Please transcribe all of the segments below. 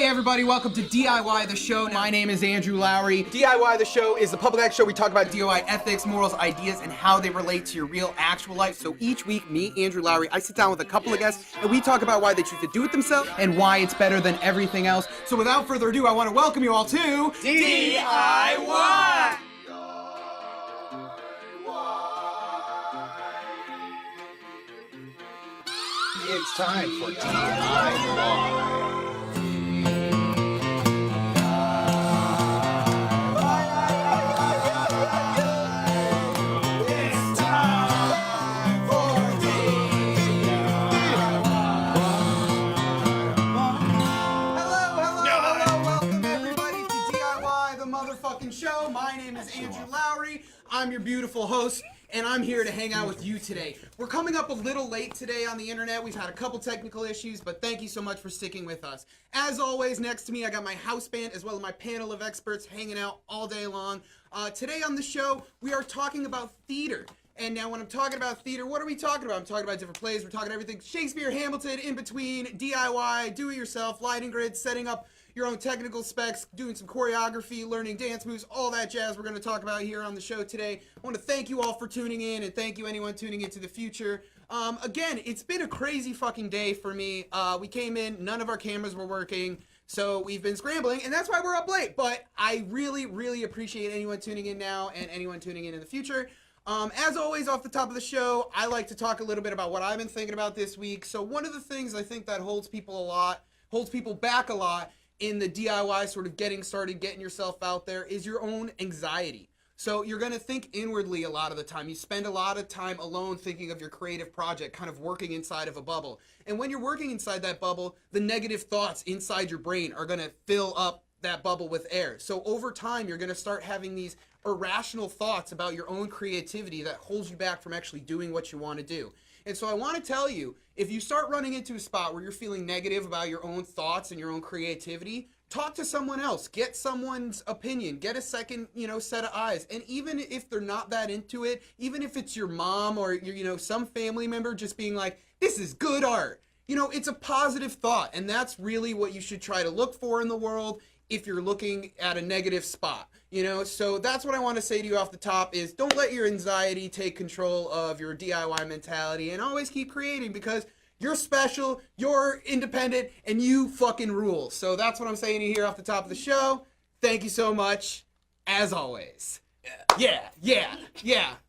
everybody, welcome to DIY the show. My name is Andrew Lowry. DIY the show is the public act show. We talk about DIY ethics, morals, ideas, and how they relate to your real, actual life. So each week, me, Andrew Lowry, I sit down with a couple of guests, and we talk about why they choose to do it themselves and why it's better than everything else. So without further ado, I want to welcome you all to DIY! It's time for DIY. Show. My name is Andrew Lowry. I'm your beautiful host, and I'm here to hang out with you today. We're coming up a little late today on the internet. We've had a couple technical issues, but thank you so much for sticking with us. As always, next to me, I got my house band as well as my panel of experts hanging out all day long. Today on the show, we are talking about theater. And now when I'm talking about theater, what are we talking about? I'm talking about different plays. We're talking everything Shakespeare, Hamilton, in between, DIY, do-it-yourself, lighting grids, setting up your own technical specs, doing some choreography, learning dance moves, all that jazz we're going to talk about here on the show today. I want to thank you all for tuning in, and thank you anyone tuning into the future. Again, it's been a crazy fucking day for me. We came in, none of our cameras were working, so we've been scrambling, and that's why we're up late. But I really, really appreciate anyone tuning in now and anyone tuning in the future. As always, off the top of the show, I like to talk a little bit about what I've been thinking about this week. So one of the things I think that holds people back a lot in the DIY sort of getting started, getting yourself out there, is your own anxiety. So you're going to think inwardly a lot of the time. You spend a lot of time alone thinking of your creative project, kind of working inside of a bubble. And when you're working inside that bubble, the negative thoughts inside your brain are going to fill up that bubble with air. So over time, you're going to start having these irrational thoughts about your own creativity that holds you back from actually doing what you want to do. And so I want to tell you, if you start running into a spot where you're feeling negative about your own thoughts and your own creativity, talk to someone else, get someone's opinion, get a second, set of eyes. And even if they're not that into it, even if it's your mom or your, some family member just being like, this is good art, it's a positive thought. And that's really what you should try to look for in the world if you're looking at a negative spot. So that's what I want to say to you off the top is don't let your anxiety take control of your DIY mentality, and always keep creating, because you're special, you're independent, and you fucking rule. So that's what I'm saying to you here off the top of the show. Thank you so much, as always. Yeah.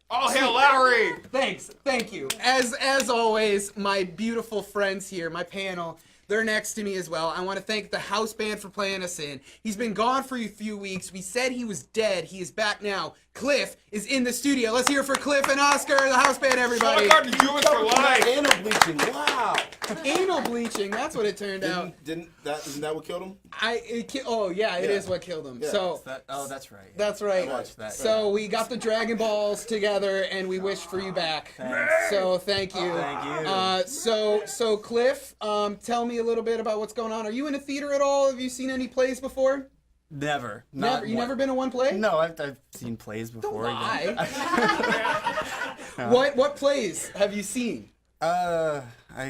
All hail Lowry! Thanks, thank you. As always, my beautiful friends here, my panel, they're next to me as well. I want to thank the house band for playing us in. He's been gone for a few weeks. We said he was dead. He is back now. Cliff is in the studio. Let's hear it for Cliff and Oscar, the house band, everybody. Oh, God, do it for life. Anal bleaching. Wow. Anal bleaching. That's what it turned out. Isn't that what killed him? It is what killed him. Yeah. So That's right. that's right. I watched that. So we got the Dragon Balls together, and we wished for you back. Thanks. So thank you. Thank you. So Cliff, tell me a little bit about what's going on. Are you in a theater at all? Have you seen any plays before? Never. Never been to one play? No, I've seen plays before. Don't lie. What plays have you seen? I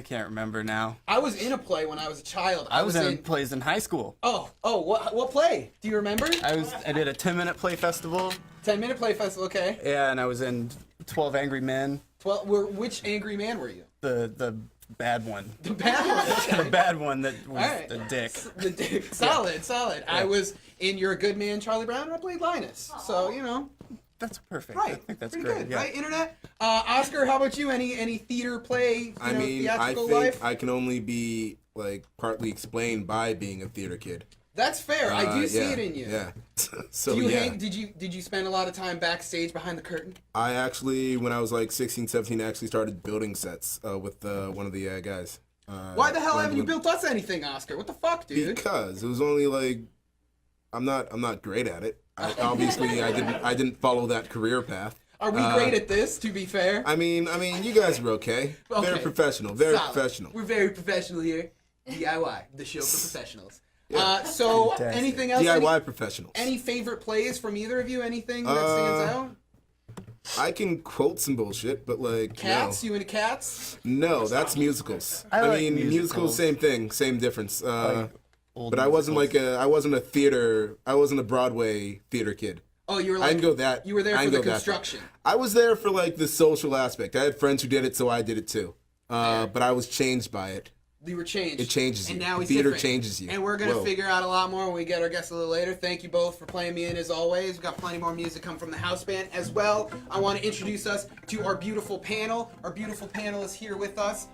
can't remember now. I was in a play when I was a child. I was in plays in high school. What play? Do you remember? I did a 10-minute play festival. 10-minute play festival, okay. Yeah, and I was in 12 Angry Men. Which angry man were you? The bad one. The bad one. Okay. The bad one that was Right. the dick. The dick. Solid. Yeah. I was in You're a Good Man, Charlie Brown, and I played Linus. So, That's perfect. Right. I think that's pretty great. good, Yeah. right? Internet. Oscar, how about you? Any theater play? I Theatrical think life? I can only be partly explained by being a theater kid. That's fair. I do see yeah, it in you. Yeah. So Do you yeah. Did you spend a lot of time backstage behind the curtain? I actually, when I was 16, 17, I actually started building sets with one of the guys. Why the hell haven't you built us anything, Oscar? What the fuck, dude? Because it was only I'm not great at it. Obviously, I didn't follow that career path. Are we great at this? To be fair. I mean, you guys are okay. Very professional. Very Solid. professional. We're very professional here. DIY, the show for professionals. Yeah. So, Fantastic. anything else? DIY professionals. Any favorite plays from either of you? Anything that stands out? I can quote some bullshit, but Cats? no. You into Cats? No, that's musicals. I like musicals, musicals. same thing, same difference. old. But I wasn't musicals. I wasn't a Broadway theater kid. Oh, you were I like, can go that. you were there I for can the go that far. construction. I was there for like the social aspect. I had friends who did it, so I did it too. But I was changed by it. You were changed. It changes you. And now he's Theater different. changes you. And we're going to Whoa. figure out a lot more when we get our guests a little later. Thank you both for playing me in as always. We've got plenty more music come from the house band as well. I want to introduce us to our beautiful panel. Our beautiful panel is here with us.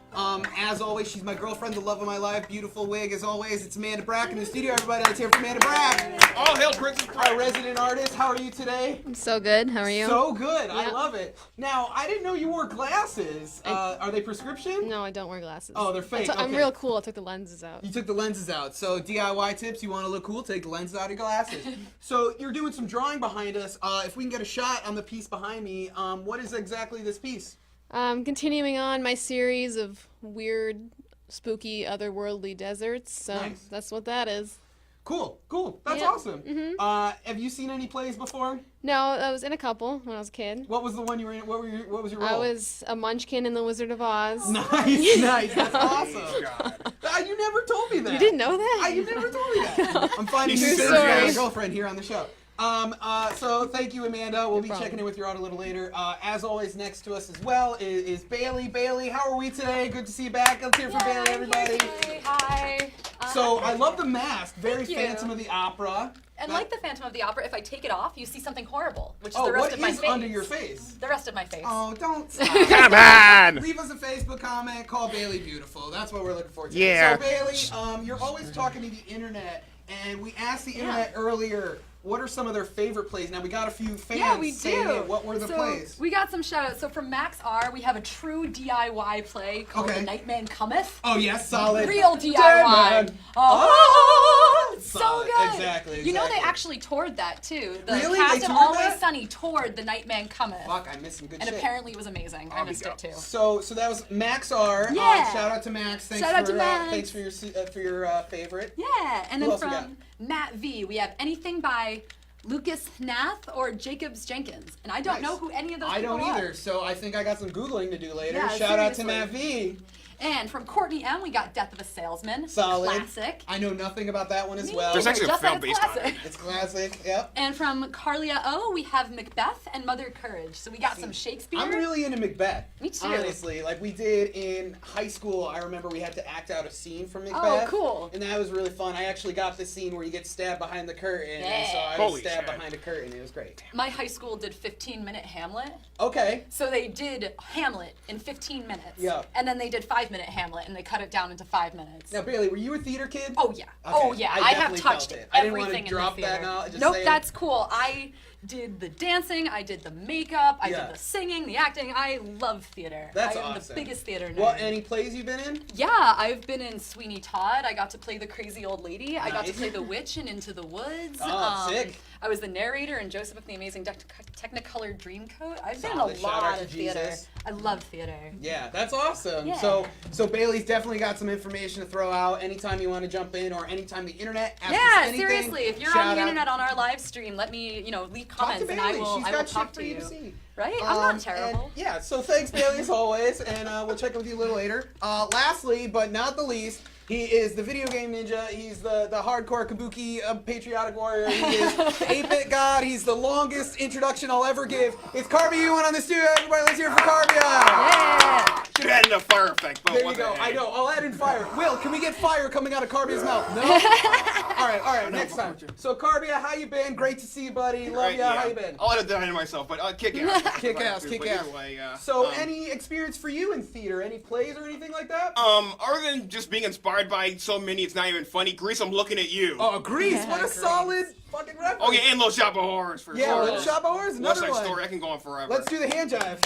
As always, she's my girlfriend, the love of my life, beautiful wig as always. It's Amanda Brack in the studio. Everybody, let's hear from Amanda Brack. All hail Princess Bride. Our resident artist. How are you today? I'm so good. How are you? So good. I Yeah. love it. Now, I didn't know you wore glasses. Are they prescription? No, I don't wear glasses. Oh, they're fake. I'm Okay. real cool. I took the lenses out. You took the lenses out. So DIY tips, you want to look cool, take the lenses out of your glasses. So you're doing some drawing behind us. If we can get a shot on the piece behind me, what is exactly this piece? Continuing on my series of weird, spooky, otherworldly deserts. So Nice. that's what that is. Cool, cool. That's Yeah. awesome. Have you seen any plays before? No, I was in a couple when I was a kid. What was the one you were in? What was your role? I was a munchkin in The Wizard of Oz. Nice, nice. That's awesome. You never told me that. You didn't know that? You never told me that. I'm finding True you story. a girlfriend here on the show. So thank you, Amanda. We'll be problem. checking in with you out a little later. As always, next to us as well is Bailey. Bailey, how are we today? Good to see you back. Let's hear from Bailey, everybody. Hi. So I love the mask. Very Thank you. Phantom of the Opera. And like the Phantom of the Opera, if I take it off, you see something horrible, which is Oh, the rest what of my is face. under your face? The rest of my face. Oh, don't stop. Come on. Leave us a Facebook comment. Call Bailey beautiful. That's what we're looking for today. Yeah. So Bailey, you're always talking to the internet, and we asked the internet earlier, what are some of their favorite plays? Now we got a few fans Yeah, we saying do. it. What were the plays? We got some shout outs. So from Max R, we have a true DIY play called Okay. The Nightman Cometh. Oh yes, solid. Real DIY. Dead man. Oh, it's so Solid. good. Exactly, You know they exactly. actually toured that too. The Really? cast They of toured Always that? Sunny toured The Nightman Cometh. Fuck, I missed some good And shit. apparently it was amazing. I missed it too. So that was Max R. Yeah. Shout out to Max. Thanks Shout out to Max. Thanks for your favorite. Yeah, and Who then else we from Matt V, we have anything by Lucas Nath or Jacobs Jenkins. And I don't Nice. know who any of those I people don't are. either, so I think I got some Googling to do later. Yeah, Shout out to seriously. Matt V. And from Courtney M, we got Death of a Salesman. Solid. Classic. I know nothing about that one as Me well. There's neither, actually a just film like based on classic. it. It's classic, yep. And from Carlia O, we have Macbeth and Mother Courage. So we got some Shakespeare. I'm really into Macbeth. Me too. Honestly, like we did in high school, I remember we had to act out a scene from Macbeth. Oh, cool. And that was really fun. I actually got the scene where you get stabbed behind the curtain, and so I was Holy stabbed shit. behind a curtain. It was great. My high school did 15-minute Hamlet. Okay. So they did Hamlet in 15 minutes. Yeah. And then they did 5-minute Hamlet, and they cut it down into 5 minutes. Now, Bailey, were you a theater kid? Oh yeah. Okay. Oh yeah. I have definitely touched felt it. I didn't want everything to drop in the that theater. now. Just Nope, saying. that's cool. I did the dancing, I did the makeup, I Yeah. did the singing, the acting. I love theater. That's I am awesome. the biggest theater nerd. What, any plays you've been in? Yeah, I've been in Sweeney Todd. I got to play the crazy old lady. I got to Nice. play the witch in Into the Woods. Oh, sick. I was the narrator in Joseph of the Amazing Technicolor Dreamcoat. I've been in Solid. a Shout out lot to of theater. Jesus. I love theater. Yeah, that's awesome. Yeah. So Bailey's definitely got some information to throw out anytime you want to jump in or anytime the internet asks us Yeah, anything. seriously. If you're shout on the out. internet on our live stream, let me, leave Talk to comments and Bailey. I will She's I got will shit talk for to you you. to see. Right? I'm not And, terrible. yeah, so thanks Bailey as always, and we'll check in with you a little later. Lastly, but not the least, he is the video game ninja. He's the hardcore kabuki patriotic warrior. He is the 8-bit god. He's the longest introduction I'll ever give. It's Carbia Yuan on the studio. Everybody, let's hear it for Carbia. Yeah. Should have added a fire effect, but There you what go. the I heck. know. I'll add in fire. Will, can we get fire coming out of Carbia's mouth? No? All right. Next time. So, Carbia, how you been? Great to see you, buddy. Love Right, ya. yeah. How you been? I'll edit that in myself, but kick ass. Kick ass, But kick either ass. way, So, any experience for you in theater? Any plays or anything like that? other than just being inspired by so many, it's not even funny. Grease, I'm looking at you. Oh, Grease. What a Grease. solid fucking reference. Oh yeah, and Little Shop of Horrors for Yeah, sure. Little Shop of Horrors, West another Side one. Story, I can go on forever. Let's do the hand jive.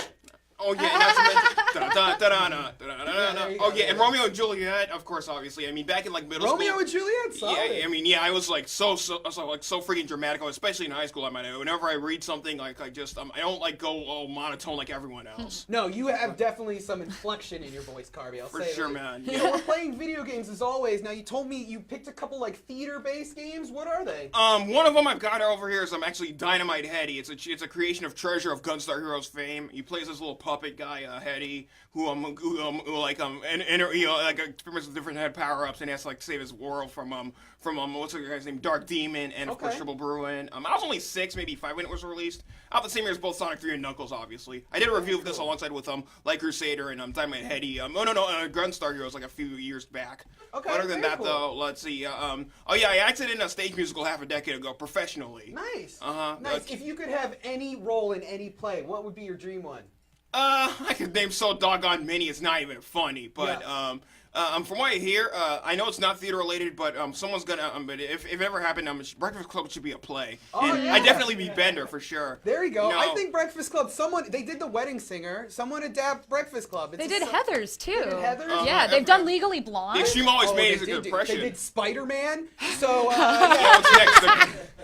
Oh yeah, and not to mention. Da-da-da-da-da-da-da-da. there you Oh go, yeah, there and you go. Romeo and Juliet, of course, obviously. I mean, back in like middle Romeo school. and Juliet? Solid. Yeah, I mean, yeah, I was like so freaking dramatic, especially in high school. I mean, whenever I read something, like I don't like go all monotone like everyone else. No, you have definitely some inflection in your voice, Carby. I'll For say it. sure, man. You know, we're playing video games as always. Now, you told me you picked a couple like theater-based games. What are they? One of them I've got over here is actually Dynamite Heady. It's a creation of Treasure of Gunstar Heroes fame. He plays this little puppet guy, Hetty, who like you know, like experiments with different head power ups and has to like save his world from what's the guy's name, Dark Demon, and of course Triple Bruin. I was only 6, maybe 5 when it was released. Out the same year as both Sonic 3 and Knuckles, obviously. I did a review of this alongside with Light Crusader and Dynamite Hetty. Gunstar Heroes like a few years back. Okay, Other than very that, cool. though, let's see. I acted in a stage musical half a decade ago professionally. Nice. Uh-huh. Nice. If you could have any role in any play, what would be your dream one? I could name so doggone many, it's not even funny. But from what I hear, I know it's not theater related, but someone's gonna. But if it ever happened, Breakfast Club should be a play. Oh, and yeah. I'd definitely be Bender for sure. There you go. You know, I think Breakfast Club. They did The Wedding Singer. Someone adapt Breakfast Club. They did Heathers too. They did Heathers? Yeah, they've done Legally Blonde. The Extreme Always Made is a they good did, impression. They did Spider-Man. So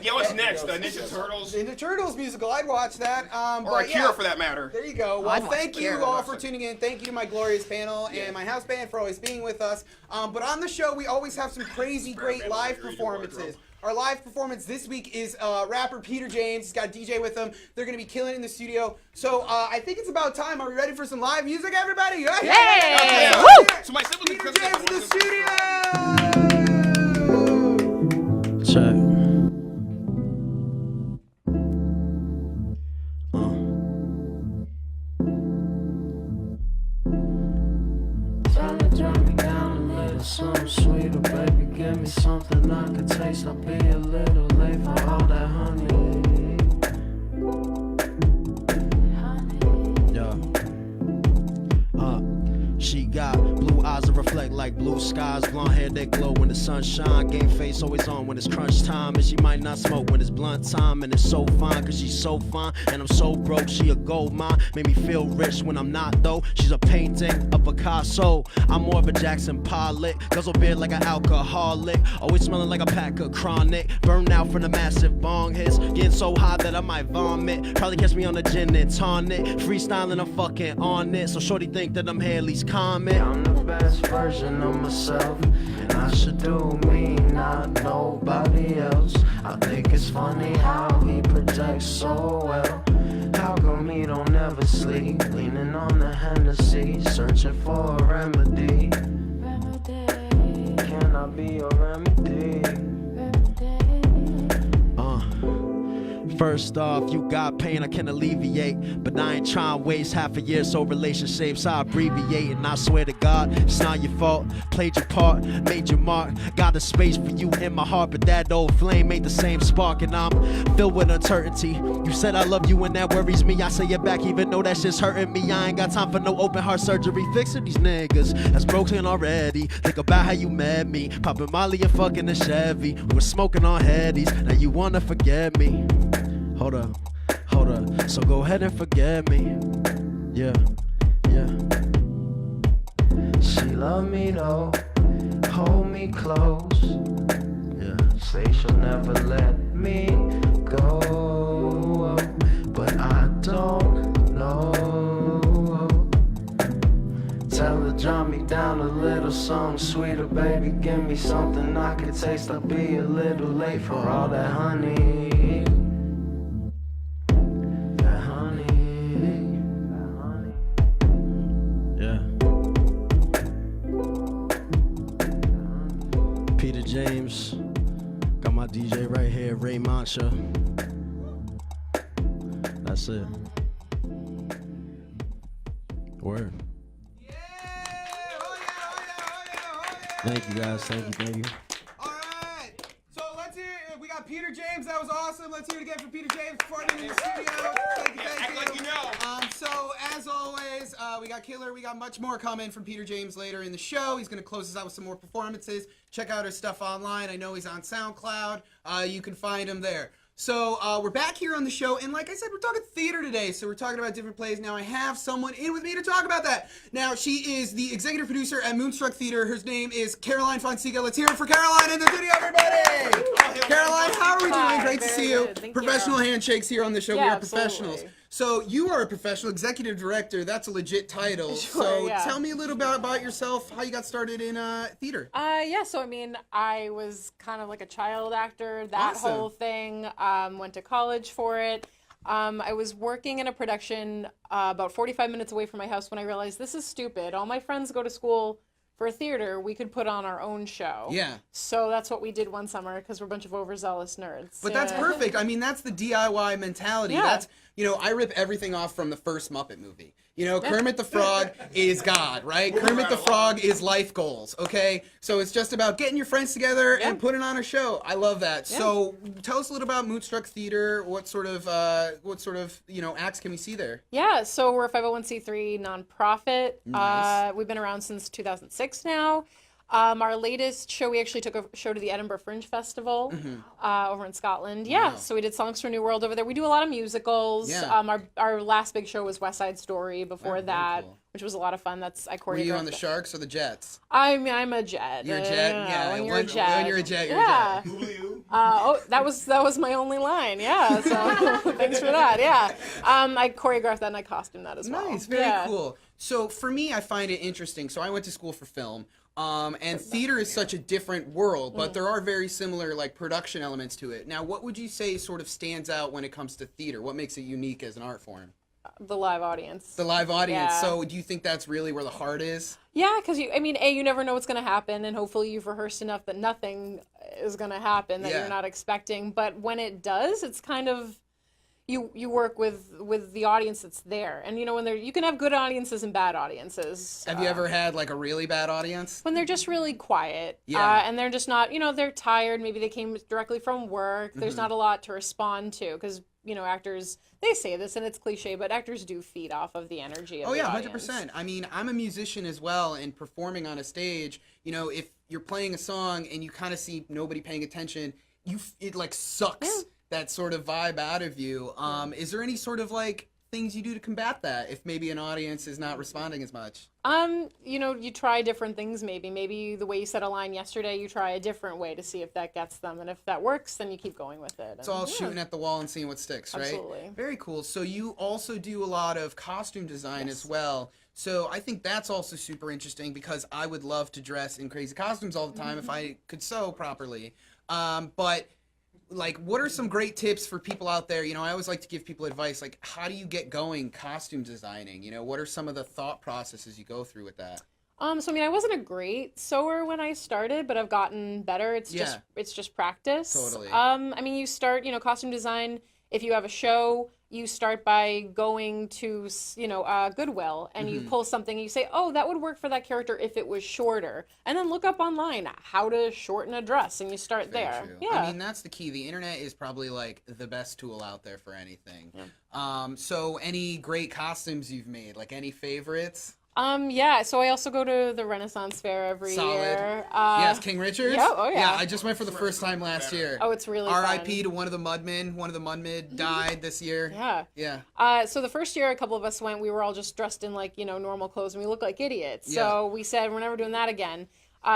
Yeah, what's next? What's next? Ninja Turtles? Ninja Turtles musical. I'd watch that. Or Akira, for that matter. There you go. Well, I'd watch thank you Akira. all for tuning in. Thank you to my glorious panel and my house band for always being with us. But on the show, we always have some crazy, great live performances. Our live performance this week is rapper Peter James. He's got a DJ with him. They're going to be killing it in the studio. So I think it's about time. Are we ready for some live music, everybody? Yeah. Yay! Okay, Woo! So my siblings Peter and James in the studio! Check. Trying to drop me down a little something sweeter, baby. Give me something I can taste. I'll be a little late for all that honey. Yeah. She got blue eyes that reflect like blue skies, blonde hair that glow when the sun shine, game face always on when it's crunch time, and she might not smoke when it's blunt time, and it's so fine cause she's so fine, and I'm so broke, she a gold mine, made me feel rich when I'm not though, she's a painting, a Picasso, I'm more of a Jackson Pollock, guzzle beer like an alcoholic, always smelling like a pack of chronic, burned out from the massive bong hits, getting so high that I might vomit, probably catch me on a gin and tonic, freestyling I'm fucking on it, so shorty think that I'm Haley's Comet. I'm the best version of myself, and I should do me, not nobody else. I think it's funny how he projects so well. How come he don't ever sleep, leaning on the Hennessy, searching for a remedy? Can I be your remedy? First off, you got pain I can alleviate, but I ain't trying to waste half a year, so relationships I abbreviate, and I swear to God, it's not your fault. Played your part, made your mark, got a space for you in my heart, but that old flame ain't the same spark, and I'm filled with uncertainty. You said I love you and that worries me, I say it back even though that shit's hurting me. I ain't got time for no open heart surgery, fixing these niggas that's broken already. Think about how you met me, popping Molly and fucking a Chevy. We were smoking on Headies, now you wanna forget me. Hold up, so go ahead and forget me. Yeah. She love me though, hold me close. Yeah. Say she'll never let me go, but I don't know. Tell her drop me down a little something sweeter, baby. Give me something I can taste. I'll be a little late for all that honey. Peter James, got my DJ right here, Ray Mancha. That's it. Word. Yeah! Oh yeah! Thank you guys, thank you. All right. So let's hear. We got Peter James. That was awesome. Let's hear it again for Peter James performing in the studio. Thank you. Act like you know. So as always, we got Killer. We got much more coming from Peter James later in the show. He's gonna close us out with some more performances. Check out his stuff online. I know he's on SoundCloud. You can find him there. So we're back here on the show, and like I said, we're talking theater today. So we're talking about different plays. Now I have someone in with me to talk about that. Now she is the executive producer at Moonstruck Theater. Her name is Carroline Fonseca. Let's hear it for Carroline in the studio, everybody! Caroline, how are we doing? Hi, Great to very see you. good. Thank Professional you. handshakes here on the show. Yeah, We are professionals. absolutely. So you are a professional executive director. That's a legit title. Sure, so yeah. tell me a little bit about yourself, how you got started in theater. Yeah, so I mean, I was kind of like a child actor, that Awesome. whole thing. Went to college for it. I was working in a production about 45 minutes away from my house when I realized this is stupid. All my friends go to school for theater. We could put on our own show. Yeah. So that's what we did one summer because we're a bunch of overzealous nerds. But that's perfect. I mean, that's the DIY mentality. Yeah. That's, I rip everything off from the first Muppet movie. Kermit the Frog is God, right? Kermit the Frog is life goals, okay? So it's just about getting your friends together and putting on a show. I love that. Yeah. So tell us a little about Moonstruck Theater. What sort of acts can we see there? Yeah, so we're a 501c3 nonprofit. Nice. We've been around since 2006 now. Our latest show, we actually took a show to the Edinburgh Fringe Festival over in Scotland. Yeah, wow. So we did Songs for a New World over there. We do a lot of musicals. Yeah. Our last big show was West Side Story before that, cool. Which was a lot of fun. I choreographed. Were you on the Sharks or the Jets? I'm a Jet. You're a Jet? Yeah. When you're a Jet. When you're a Jet, you're a Jet. That was my only line. Yeah, so thanks for that. Yeah. I choreographed that and I costumed that as well. Nice, very cool. So for me, I find it interesting. So I went to school for film. And theater is such a different world, but there are very similar production elements to it. Now, what would you say sort of stands out when it comes to theater? What makes it unique as an art form? The live audience. The live audience. Yeah. So do you think that's really where the heart is? Yeah, because you never know what's going to happen, and hopefully you've rehearsed enough that nothing is going to happen that you're not expecting. But when it does, it's kind of... You work with the audience that's there, and when you can have good audiences and bad audiences. Have you ever had a really bad audience? When they're just really quiet, and they're just not, they're tired. Maybe they came directly from work. There's not a lot to respond to because actors, they say this and it's cliche, but actors do feed off of the energy of the audience. 100%. I mean, I'm a musician as well, and performing on a stage. If you're playing a song and you kind of see nobody paying attention, it sucks. Yeah. That sort of vibe out of you. Is there any sort of things you do to combat that if maybe an audience is not responding as much? You try different things maybe. Maybe the way you said a line yesterday, you try a different way to see if that gets them. And if that works, then you keep going with it. It's all shooting at the wall and seeing what sticks, right? Absolutely. Very cool. So you also do a lot of costume design as well. So I think that's also super interesting because I would love to dress in crazy costumes all the time if I could sew properly. But what are some great tips for people out there? I always like to give people advice, how do you get going costume designing? What are some of the thought processes you go through with that? I wasn't a great sewer when I started, but I've gotten better. It's just practice. Totally. You start, costume design, if you have a show, you start by going to, Goodwill, and you pull something and you say, oh, that would work for that character if it was shorter. And then look up online how to shorten a dress, and you start there. True. Yeah. That's the key. The internet is probably the best tool out there for anything. Yeah. So any great costumes you've made, any favorites? So I also go to the Renaissance Fair every year. Yes, King Richard's? Yeah, oh yeah. Yeah, I just went for the first time last year. Oh, it's really fun. R.I.P. to one of the Mudmen died this year. Yeah. Yeah. So the first year a couple of us went, we were all just dressed in normal clothes and we looked like idiots. Yeah. So we said, we're never doing that again.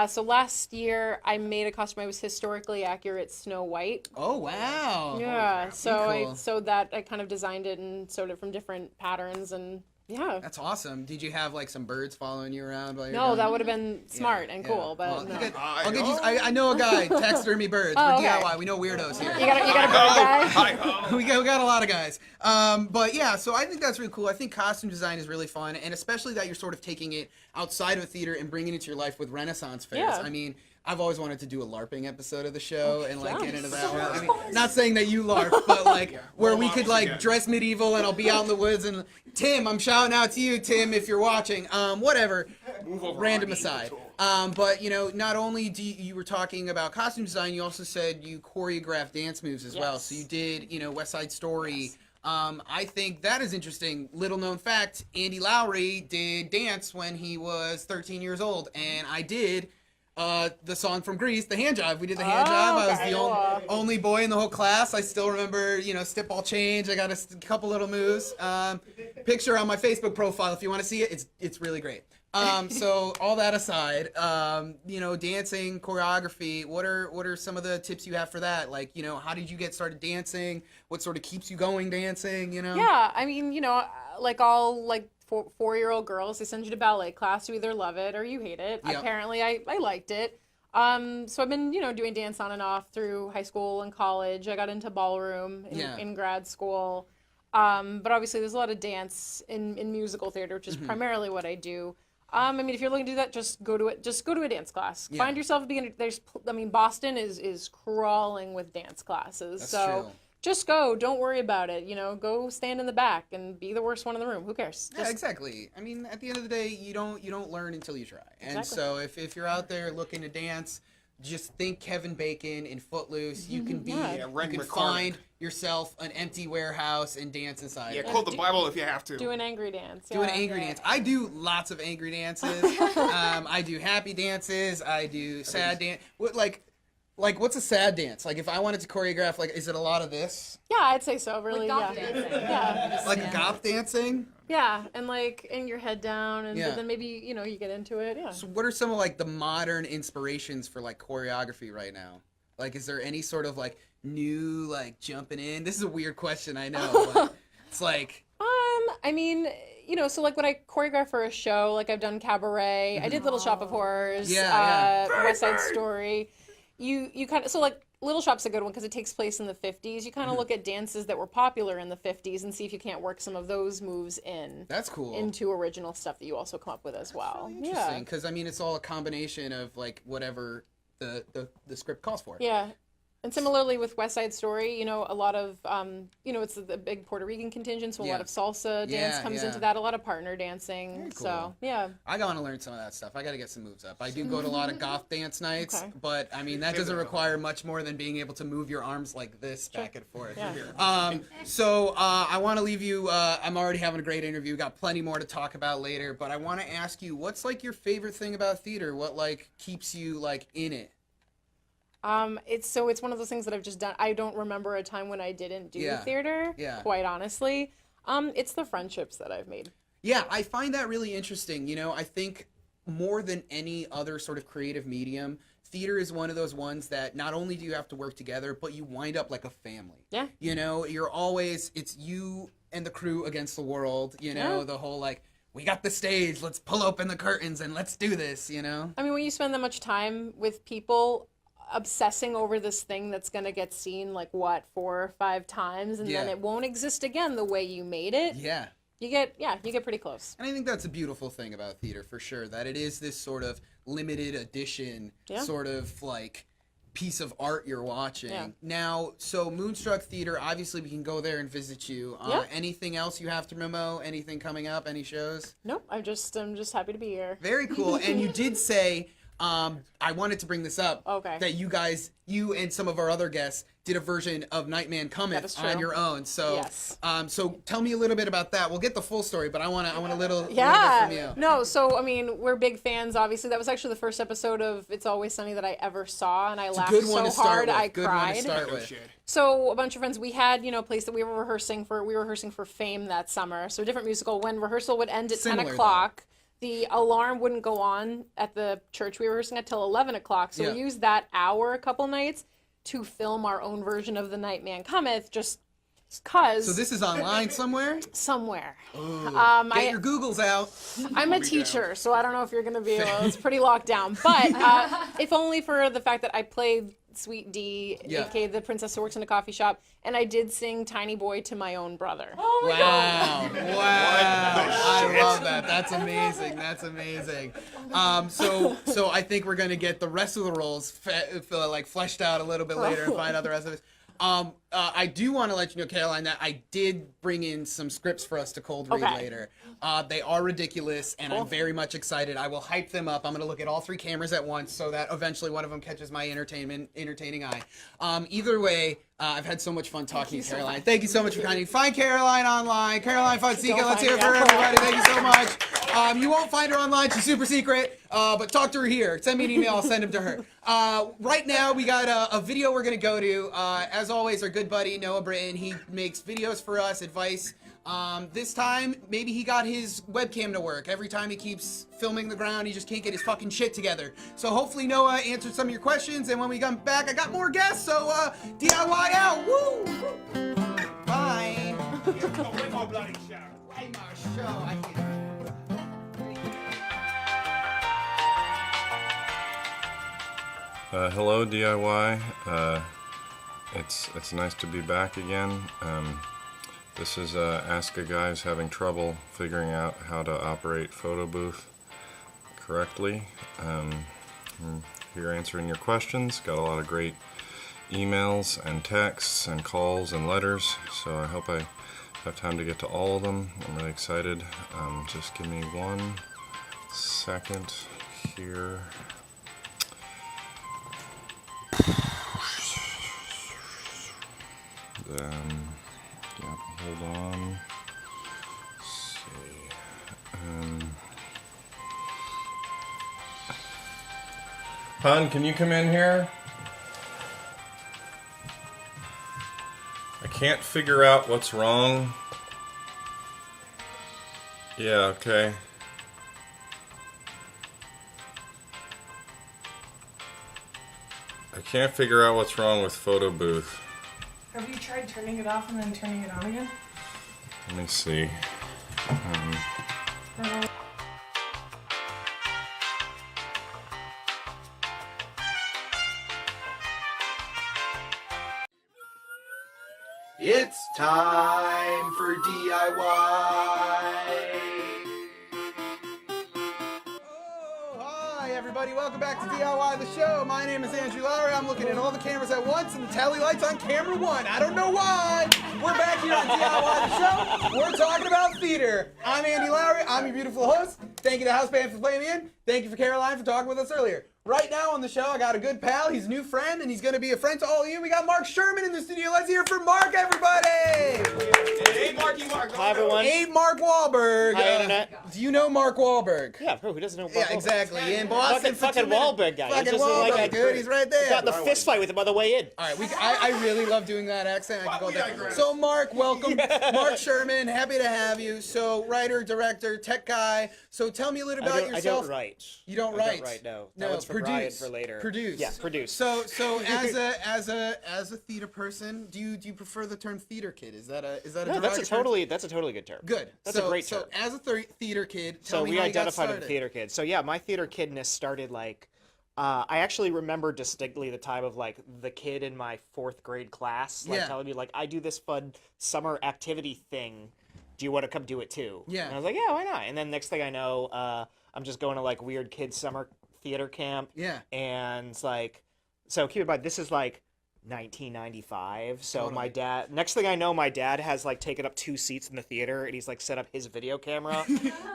So last year I made a costume. I was historically accurate Snow White. Oh, wow. Yeah. Cool. So I sewed that, I kind of designed it and sewed it from different patterns and yeah. That's awesome. Did you have some birds following you around while you're No, that would have been smart and cool, but no. I'll get you. I know a guy, taxidermy birds. We're DIY. We know weirdos here. You got a bird guy? we got a lot of guys. But yeah, so I think that's really cool. I think costume design is really fun, and especially that you're sort of taking it outside of theater and bringing it to your life with Renaissance fairs. Yeah. I've always wanted to do a LARPing episode of the show and get into that one. Not saying that you LARP, but where we could dress medieval and I'll be out in the woods and Tim, I'm shouting out to you, Tim, if you're watching. Whatever. Random aside. But not only you were talking about costume design, you also said you choreographed dance moves as well. So you did, West Side Story. Yes. I think that is interesting. Little known fact, Andy Lowry did dance when he was 13 years old, and I did the song from Grease, the hand jive. We did the hand jive. I was the only boy in the whole class. I still remember, step ball change. I got a couple little moves. Picture on my Facebook profile if you want to see it. It's really great. So all that aside, dancing, choreography, what are some of the tips you have for that? How did you get started dancing? What sort of keeps you going dancing, Yeah, all 4-year-old girls, they send you to ballet class. You either love it or you hate it. Yep. Apparently, I liked it. So I've been, doing dance on and off through high school and college. I got into ballroom in grad school. But obviously, there's a lot of dance in musical theater, which is primarily what I do. I mean, if you're looking to do that, just go to it. Just go to a dance class. Find yourself a beginner. Boston is crawling with dance classes. That's true. Just go. Don't worry about it. Go stand in the back and be the worst one in the room. Who cares? Yeah, exactly. I mean, at the end of the day, you don't learn until you try. And so if you're out there looking to dance, just think Kevin Bacon in Footloose. You can find yourself an empty warehouse and dance inside. Yeah, quote the Bible if you have to. Do an angry dance. Do an angry dance. I do lots of angry dances. I do happy dances. I do sad dance. Like, what's a sad dance? Like, if I wanted to choreograph, like, is it a lot of this? Yeah, I'd say so. Really, goth yeah. dancing. Yeah. Like goth dancing? Yeah, and your head down, and Yeah. but then maybe you get into it. Yeah. So what are some of like the modern inspirations for like choreography right now? Like, is there any sort of like new like jumping in? This is a weird question, I know, but it's like. I mean, so like when I choreograph for a show, like I've done Cabaret, I did Little Shop of Horrors, West Side Story. You kind of, so like Little Shop's a good one because it takes place in the 50s. You kind of look at dances that were popular in the 50s and see if you can't work some of those moves in. That's cool. Into original stuff that you also come up with as well. Really interesting, because I mean it's all a combination of like whatever the script calls for. Yeah. And similarly with West Side Story, a lot of, it's the big Puerto Rican contingent, so a lot of salsa dance comes into that, a lot of partner dancing. Very cool. So, yeah. I want to learn some of that stuff. I got to get some moves up. I do go to a lot of goth dance nights, but I mean, that doesn't require much more than being able to move your arms like this back and forth. Yeah. So I want to leave you, I'm already having a great interview. Got plenty more to talk about later, but I want to ask you, what's like your favorite thing about theater? What like keeps you like in it? It's one of those things that I've just done. I don't remember a time when I didn't do theater, quite honestly. It's the friendships that I've made. Yeah, I find that really interesting. I think more than any other sort of creative medium, theater is one of those ones that not only do you have to work together, but you wind up like a family. Yeah. It's you and the crew against the world, the whole like, we got the stage, let's pull open the curtains and let's do this, I mean, when you spend that much time with people, obsessing over this thing that's going to get seen 4 or 5 times and then it won't exist again the way you made it. Yeah. You get pretty close. And I think that's a beautiful thing about theater for sure, that it is this sort of limited edition sort of like piece of art you're watching. Yeah. Now, so Moonstruck Theater, obviously we can go there and visit you. Anything else you have to promote? Anything coming up? Any shows? Nope. I'm just happy to be here. Very cool. And you did say I wanted to bring this up. Okay. That you and some of our other guests did a version of Nightman Cometh on your own. So, yes. So tell me a little bit about that. We'll get the full story, but I want a little bit from you. No, so I mean, we're big fans. Obviously, that was actually the first episode of It's Always Sunny that I ever saw, and I laughed so hard I cried. So a bunch of friends, we had a place that we were rehearsing for. We were rehearsing for Fame that summer. So a different musical. When rehearsal would end at 10 o'clock. The alarm wouldn't go on at the church we were rehearsing at till 11 o'clock. So we used that hour a couple nights to film our own version of The Nightman Cometh, just cause. So this is online somewhere? Somewhere. Get your Googles out. I'm a teacher, so I don't know if you're going to be able, it's pretty locked down. But if only for the fact that I played Sweet D, aka the princess who works in a coffee shop, and I did sing Tiny Boy to my own brother. Oh my God. Wow. I love that. That's amazing. That's amazing. So I think we're going to get the rest of the roles fleshed out a little bit later and find out the rest of it. I do want to let you know, Carroline, that I did bring in some scripts for us to cold read later. They are ridiculous, and I'm very much excited. I will hype them up. I'm going to look at all 3 cameras at once so that eventually one of them catches my entertaining eye. Either way, I've had so much fun talking to Carroline. Thank you so much for coming. Find Carroline online. Carroline Fonseca. Let's hear it for everybody. Thank you so much. You won't find her online. She's super secret. But talk to her here. Send me an email. I'll send them to her. Right now, we got a video we're going to go to. As always, our good buddy, Noah Britton. He makes videos for us, advice. This time, maybe he got his webcam to work. Every time he keeps filming the ground, he just can't get his fucking shit together. So hopefully Noah answered some of your questions, and when we come back, I got more guests, so DIY out! Woo! Bye! Way more bloody show. Way more show. I can't. Hello, DIY. It's nice to be back again. This is Ask a Guy Who's Having Trouble Figuring Out How to Operate Photo Booth Correctly. I'm here answering your questions. Got a lot of great emails and texts and calls and letters, so I hope I have time to get to all of them. I'm really excited. Just give me 1 second here. Yeah, hold on. Let's see. Hon, can you come in here? I can't figure out what's wrong. Yeah, okay. I can't figure out what's wrong with Photo Booth. Have you tried turning it off and then turning it on again? Let me see. It's time for DIY. Oh, hi everybody, welcome back to DIY the show. My name is Andrew Lowry. I'm looking at all the cameras at once and the tally light's on camera 1. I don't know why. We're back here on DIY the show. We're talking about theater. I'm Andy Lowry. I'm your beautiful host. Thank you to House Band for playing me in. Thank you for Carroline for talking with us earlier. Right now on the show, I got a good pal. He's a new friend, and he's going to be a friend to all of you. We got Makr Sherman in the studio. Let's hear it for Mark, everybody! Hey, Marky Mark. Hi, everyone. Hey, Mark Wahlberg. Hi, Internet. Do you know Mark Wahlberg? Yeah, who doesn't know Mark Yeah, Wahlberg? exactly. In Boston for 2 fucking minutes. Wahlberg guy. Fucking Just Wahlberg, like dude. He's right there. Got in a fist fight with him on the way in. All right, I really love doing that accent. I can go there. So, Mark, welcome. Mark Sherman, happy to have you. So, writer, director, tech guy. So, tell me a little about yourself. I don't write. You don't I write? don't write, no. No, That one's for produce. Bryan for later. Produce. Yeah, produce. So as a theater person, do you prefer the term theater kid? Is that a No, that's a totally good term. good? That's a great term. So as a theater kid, tell So me we how you got identified started. as theater kid. So yeah, my theater kidness started like I actually remember distinctly the time of like the kid in my 4th grade class like telling me like I do this fun summer activity thing. Do you want to come do it too? Yeah. And I was like, yeah, why not? And then next thing I know, I'm just going to like weird kids summer theater camp. Yeah. And like, so keep in mind this is like 1995. So Totally. my dad, next thing I know, my dad has like taken up 2 seats in the theater and he's like set up his video camera.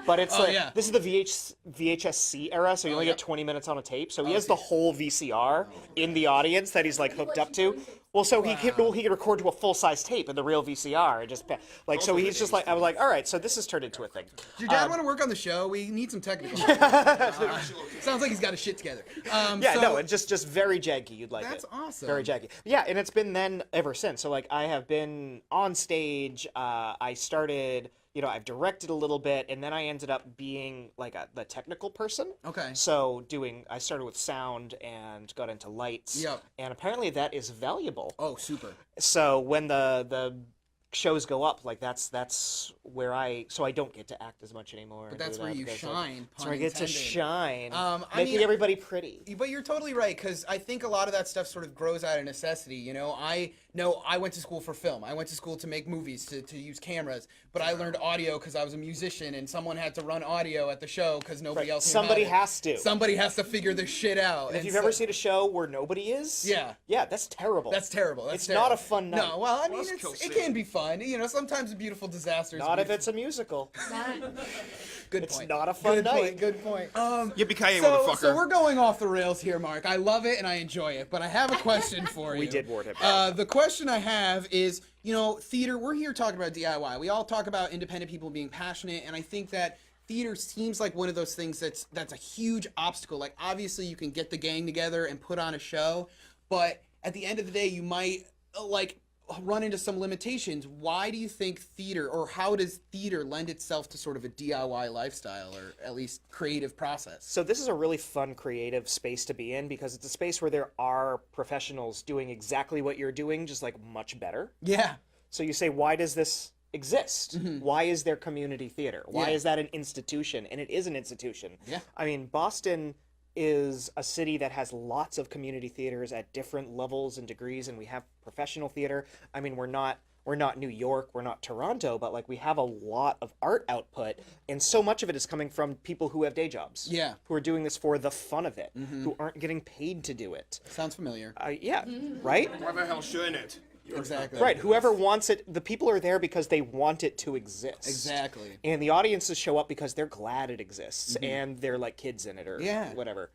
But it's this is the VHS-C era, so you only get 20 minutes on a tape. So he has the whole VCR in the audience that he's like hooked up to. Well, so he could record to a full-size tape in the real VCR and just like so he's just like I was like, all right, so this has turned into a thing. Does your dad want to work on the show? We need some technical. Sounds like he's got his shit together. And just very janky. You'd like That's it. awesome. Very janky. Yeah, and it's been then ever since. So like I have been on stage. I started. I've directed a little bit, and then I ended up being like the technical person. Okay. So I started with sound and got into lights. Yep. And apparently that is valuable. Oh, super. So when the shows go up, like that's where I don't get to act as much anymore. But that's where you shine. That's where I get to shine, making everybody pretty. But you're totally right, because I think a lot of that stuff sort of grows out of necessity. I went to school for film. I went to school to make movies, to use cameras. But I learned audio because I was a musician, and someone had to run audio at the show because nobody else knew Somebody how to. has to. Somebody has to figure this shit out. And if you've ever seen a show where nobody is, yeah, that's terrible. That's terrible. It's not a fun night. No, well, I mean, it can be fun. Sometimes a beautiful disaster. Not if it's a musical. Good it's point. not a fun night. Good point. Yippee-ki-yay, motherfucker. So we're going off the rails here, Mark. I love it and I enjoy it, but I have a question for you. We did ward him. The question I have is, theater, we're here talking about DIY. We all talk about independent people being passionate, and I think that theater seems like one of those things that's a huge obstacle. Like, obviously, you can get the gang together and put on a show, but at the end of the day, you might, run into some limitations. Why do you think theater, or how does theater lend itself to sort of a DIY lifestyle, or at least creative process? So this is a really fun creative space to be in because it's a space where there are professionals doing exactly what you're doing, just like much better. Yeah. So you say, why does this exist? Mm-hmm. Why is there community theater? Why is that an institution? And it is an institution. Yeah. I mean, Boston is a city that has lots of community theaters at different levels and degrees, and we have professional theater. I mean, we're not New York, we're not Toronto, but like we have a lot of art output, and so much of it is coming from people who have day jobs. Yeah. Who are doing this for the fun of it, who aren't getting paid to do it. Sounds familiar. Yeah, right? Why the hell shouldn't it? Exactly. Right. Whoever wants it, the people are there because they want it to exist. Exactly. And the audiences show up because they're glad it exists and they're like kids in it or whatever.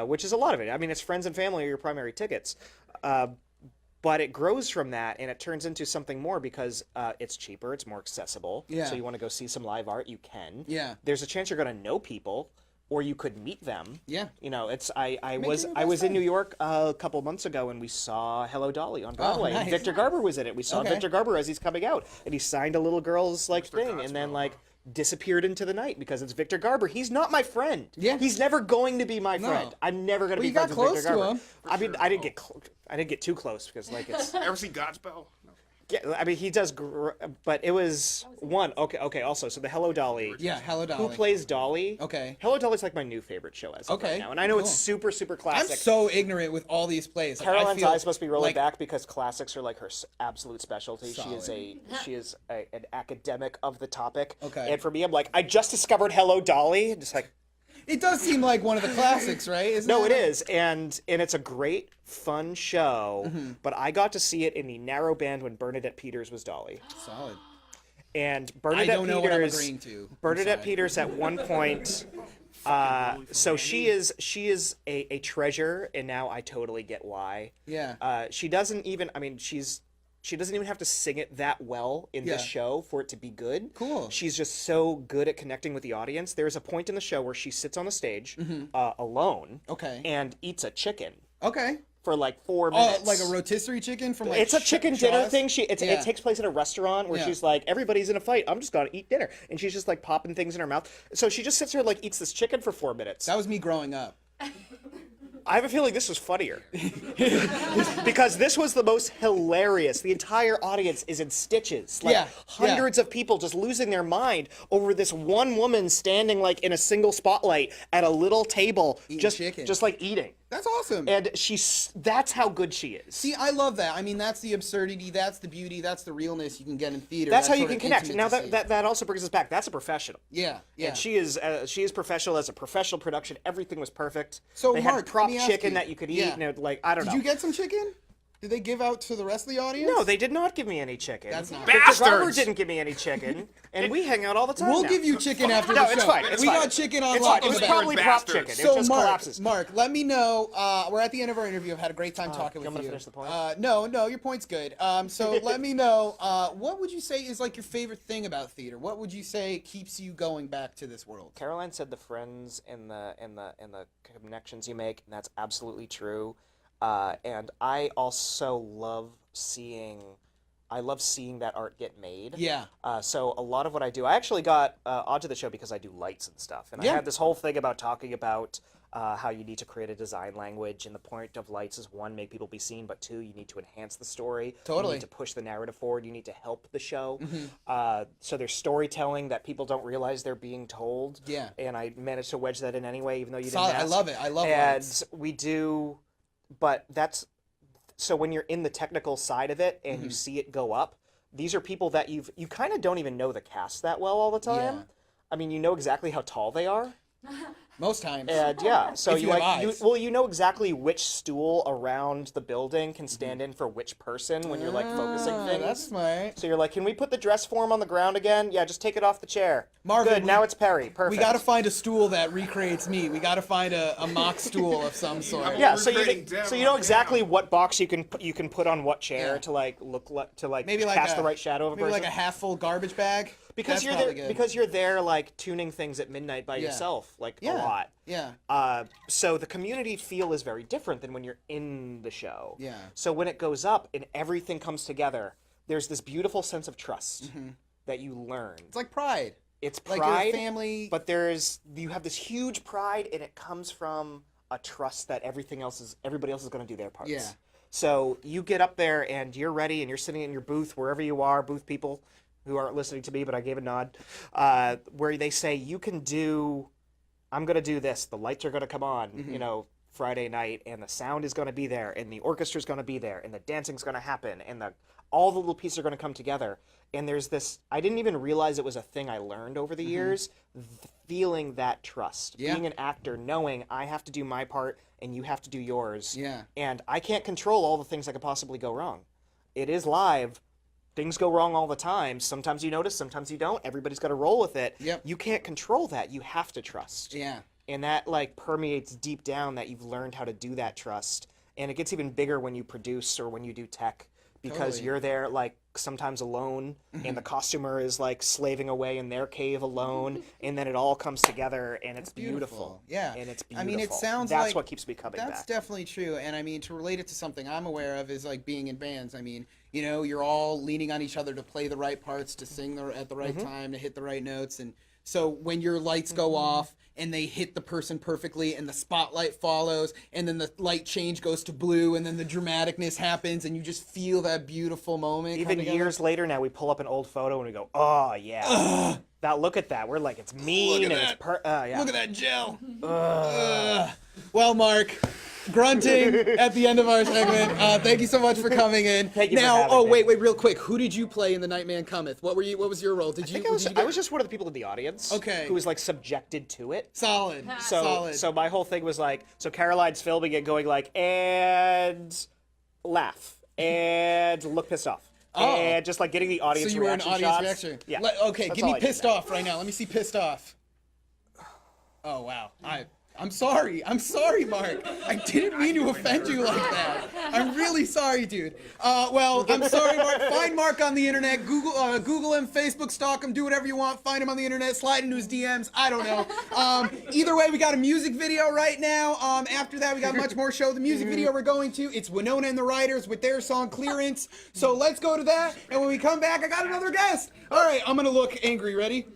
Which is a lot of it. I mean, it's friends and family are your primary tickets. But it grows from that and it turns into something more because it's cheaper, it's more accessible. Yeah. So you want to go see some live art, you can. Yeah. There's a chance you're going to know people. Or you could meet them. Yeah. You know, it's I was in New York a couple months ago and we saw Hello Dolly on Broadway. nice. And Victor Garber was in it. We saw Victor Garber as he's coming out, and he signed a little girl's like thing, and then like disappeared into the night because it's Victor Garber. He's not my friend. Yeah. He's never going to be my friend. I'm never going to be friends with Victor Garber. I mean, I didn't get too close because like it's. Ever see Godspell? Yeah, I mean he does, but it was one. Okay. Also, so the Hello Dolly. Yeah, Hello Dolly. Who plays Dolly? Okay. Hello Dolly's like my new favorite show as of right now, and I know it's super classic. I'm so ignorant with all these plays. Like, Caroline's eyes must be rolling back because classics are like her absolute specialty. Solid. She is an academic of the topic. Okay. And for me, I'm like, I just discovered Hello Dolly, just like. It does seem like one of the classics, right? It is, and it's a great, fun show. But I got to see it in the narrow band when Bernadette Peters was Dolly. Solid. And Bernadette I don't know Peters, what I'm agreeing to. Bernadette Peters at one point. So she is a treasure, and now I totally get why. Yeah. She doesn't even. I mean, she doesn't even have to sing it that well in this show for it to be good. Cool. She's just so good at connecting with the audience. There's a point in the show where she sits on the stage alone and eats a chicken. Okay. For like 4 minutes. Oh, like a rotisserie chicken from like it's a chicken dinner thing. It Yeah. takes place at a restaurant where she's like, everybody's in a fight. I'm just gonna eat dinner, and she's just like popping things in her mouth. So she just sits there and like eats this chicken for 4 minutes. That was me growing up. I have a feeling this was funnier because this was the most hilarious. The entire audience is in stitches. Like hundreds of people just losing their mind over this one woman standing like in a single spotlight at a little table, just like eating. That's awesome. And that's how good she is. See, I love that. I mean, that's the absurdity, that's the beauty, that's the realness you can get in theater. That's how you can connect. Now that also brings us back. That's a professional. Yeah, yeah. And she is professional as a professional production. Everything was perfect. So they Mark, had prop let me ask chicken you. that you could eat. Yeah. And like I don't know. Did you get some chicken? Did they give out to the rest of the audience? No, they did not give me any chicken. That's not Victor Garber didn't give me any chicken, and we hang out all the time. We'll now. give you chicken after no, the show. it's fine. It's we fine. got chicken on It's lock. fine. It was in the probably back. prop chicken. So it just collapses. Mark, let me know. We're at the end of our interview. I've had a great time talking with you. I'm gonna finish the point. No, your point's good. So let me know. What would you say is like your favorite thing about theater? What would you say keeps you going back to this world? Caroline said the friends and the connections you make, and that's absolutely true. And I also love seeing that art get made. Yeah. So a lot of what I do, I actually got onto the show because I do lights and stuff. And I had this whole thing about talking about how you need to create a design language, and the point of lights is 1, make people be seen, but 2, you need to enhance the story. Totally. You need to push the narrative forward. You need to help the show. So there's storytelling that people don't realize they're being told. Yeah. And I managed to wedge that in anyway, even though you didn't Solid. ask. I love it. I love and lights. we do, but that's, so when you're in the technical side of it and you see it go up, these are people that you kind of don't even know the cast that well all the time. Yeah. I mean, you know exactly how tall they are. Most times. And yeah, so If you have like eyes. you know exactly which stool around the building can stand in for which person when you're like focusing things. That's smart. So you're like, can we put the dress form on the ground again? Yeah, just take it off the chair. Marvin, Good, now it's Perry. Perfect. We got to find a stool that recreates me. We got to find a mock stool of some sort. Yeah, so you know exactly what box you can put on what chair Yeah. to like look to like Maybe like cast the right shadow of a maybe person. like a half full garbage bag. because That's you're probably there good. because you're there like tuning things at midnight by Yeah. yourself like Yeah. a lot. Yeah. So the community feel is very different than when you're in the show. Yeah. So when it goes up and everything comes together, there's this beautiful sense of trust that you learn. It's like pride. It's Like pride, your family. but you have this huge pride, and it comes from a trust that everybody else is going to do their parts. Yeah. So you get up there and you're ready, and you're sitting in your booth wherever you are, booth people who aren't listening to me, but I gave a nod, where they say you can do. I'm gonna do this. The lights are gonna come on, you know, Friday night, and the sound is gonna be there, and the orchestra's gonna be there, and the dancing's gonna happen, and all the little pieces are gonna come together. And there's this, I didn't even realize it was a thing I learned over the years, feeling that trust. Being an actor, knowing I have to do my part and you have to do yours. Yeah. And I can't control all the things that could possibly go wrong. It is live. Things go wrong all the time. Sometimes you notice, sometimes you don't. Everybody's got to roll with it. Yep. You can't control that. You have to trust. Yeah. And that like permeates deep down that you've learned how to do that trust. And it gets even bigger when you produce or when you do tech. Because you're there like sometimes alone and the costumer is like slaving away in their cave alone and then it all comes together and it's beautiful. Yeah. And it's beautiful. I mean, it sounds That's like what keeps me coming back. That's definitely true. And I mean, to relate it to something I'm aware of is like being in bands. I mean, you know, you're all leaning on each other to play the right parts, to sing at the right time, to hit the right notes. And so when your lights go off and they hit the person perfectly and the spotlight follows and then the light change goes to blue and then the dramaticness happens and you just feel that beautiful moment. Even years later now, we pull up an old photo and we go, oh, yeah. Now look at that. We're like, it's mean and it's yeah. Look at that gel. Well, Mark, grunting at the end of our segment. Thank you so much for coming in. Thank you now, for having me. wait, real quick. Who did you play in The Nightman Cometh? What was your role? I was just one of the people in the audience. Okay. Who was like subjected to it. Solid. So my whole thing was like, so Caroline's filming it, going like, and laugh and look pissed off. And just like getting the audience reaction So you were an audience shots. reaction. Yeah. Okay, give me pissed off right now. Let me see pissed off. Oh wow. I'm sorry. I'm sorry, Mark. I didn't mean to offend you like that. I'm really sorry, dude. Well, I'm sorry, Mark. Find Mark on the internet. Google him, Facebook stalk him, do whatever you want. Find him on the internet, slide into his DMs. I don't know. Either way, we got a music video right now. After that, we got much more show. The music video we're going to, it's Winona and the Riders with their song Clearance. So let's go to that. And when we come back, I got another guest. All right, I'm going to look angry. Ready?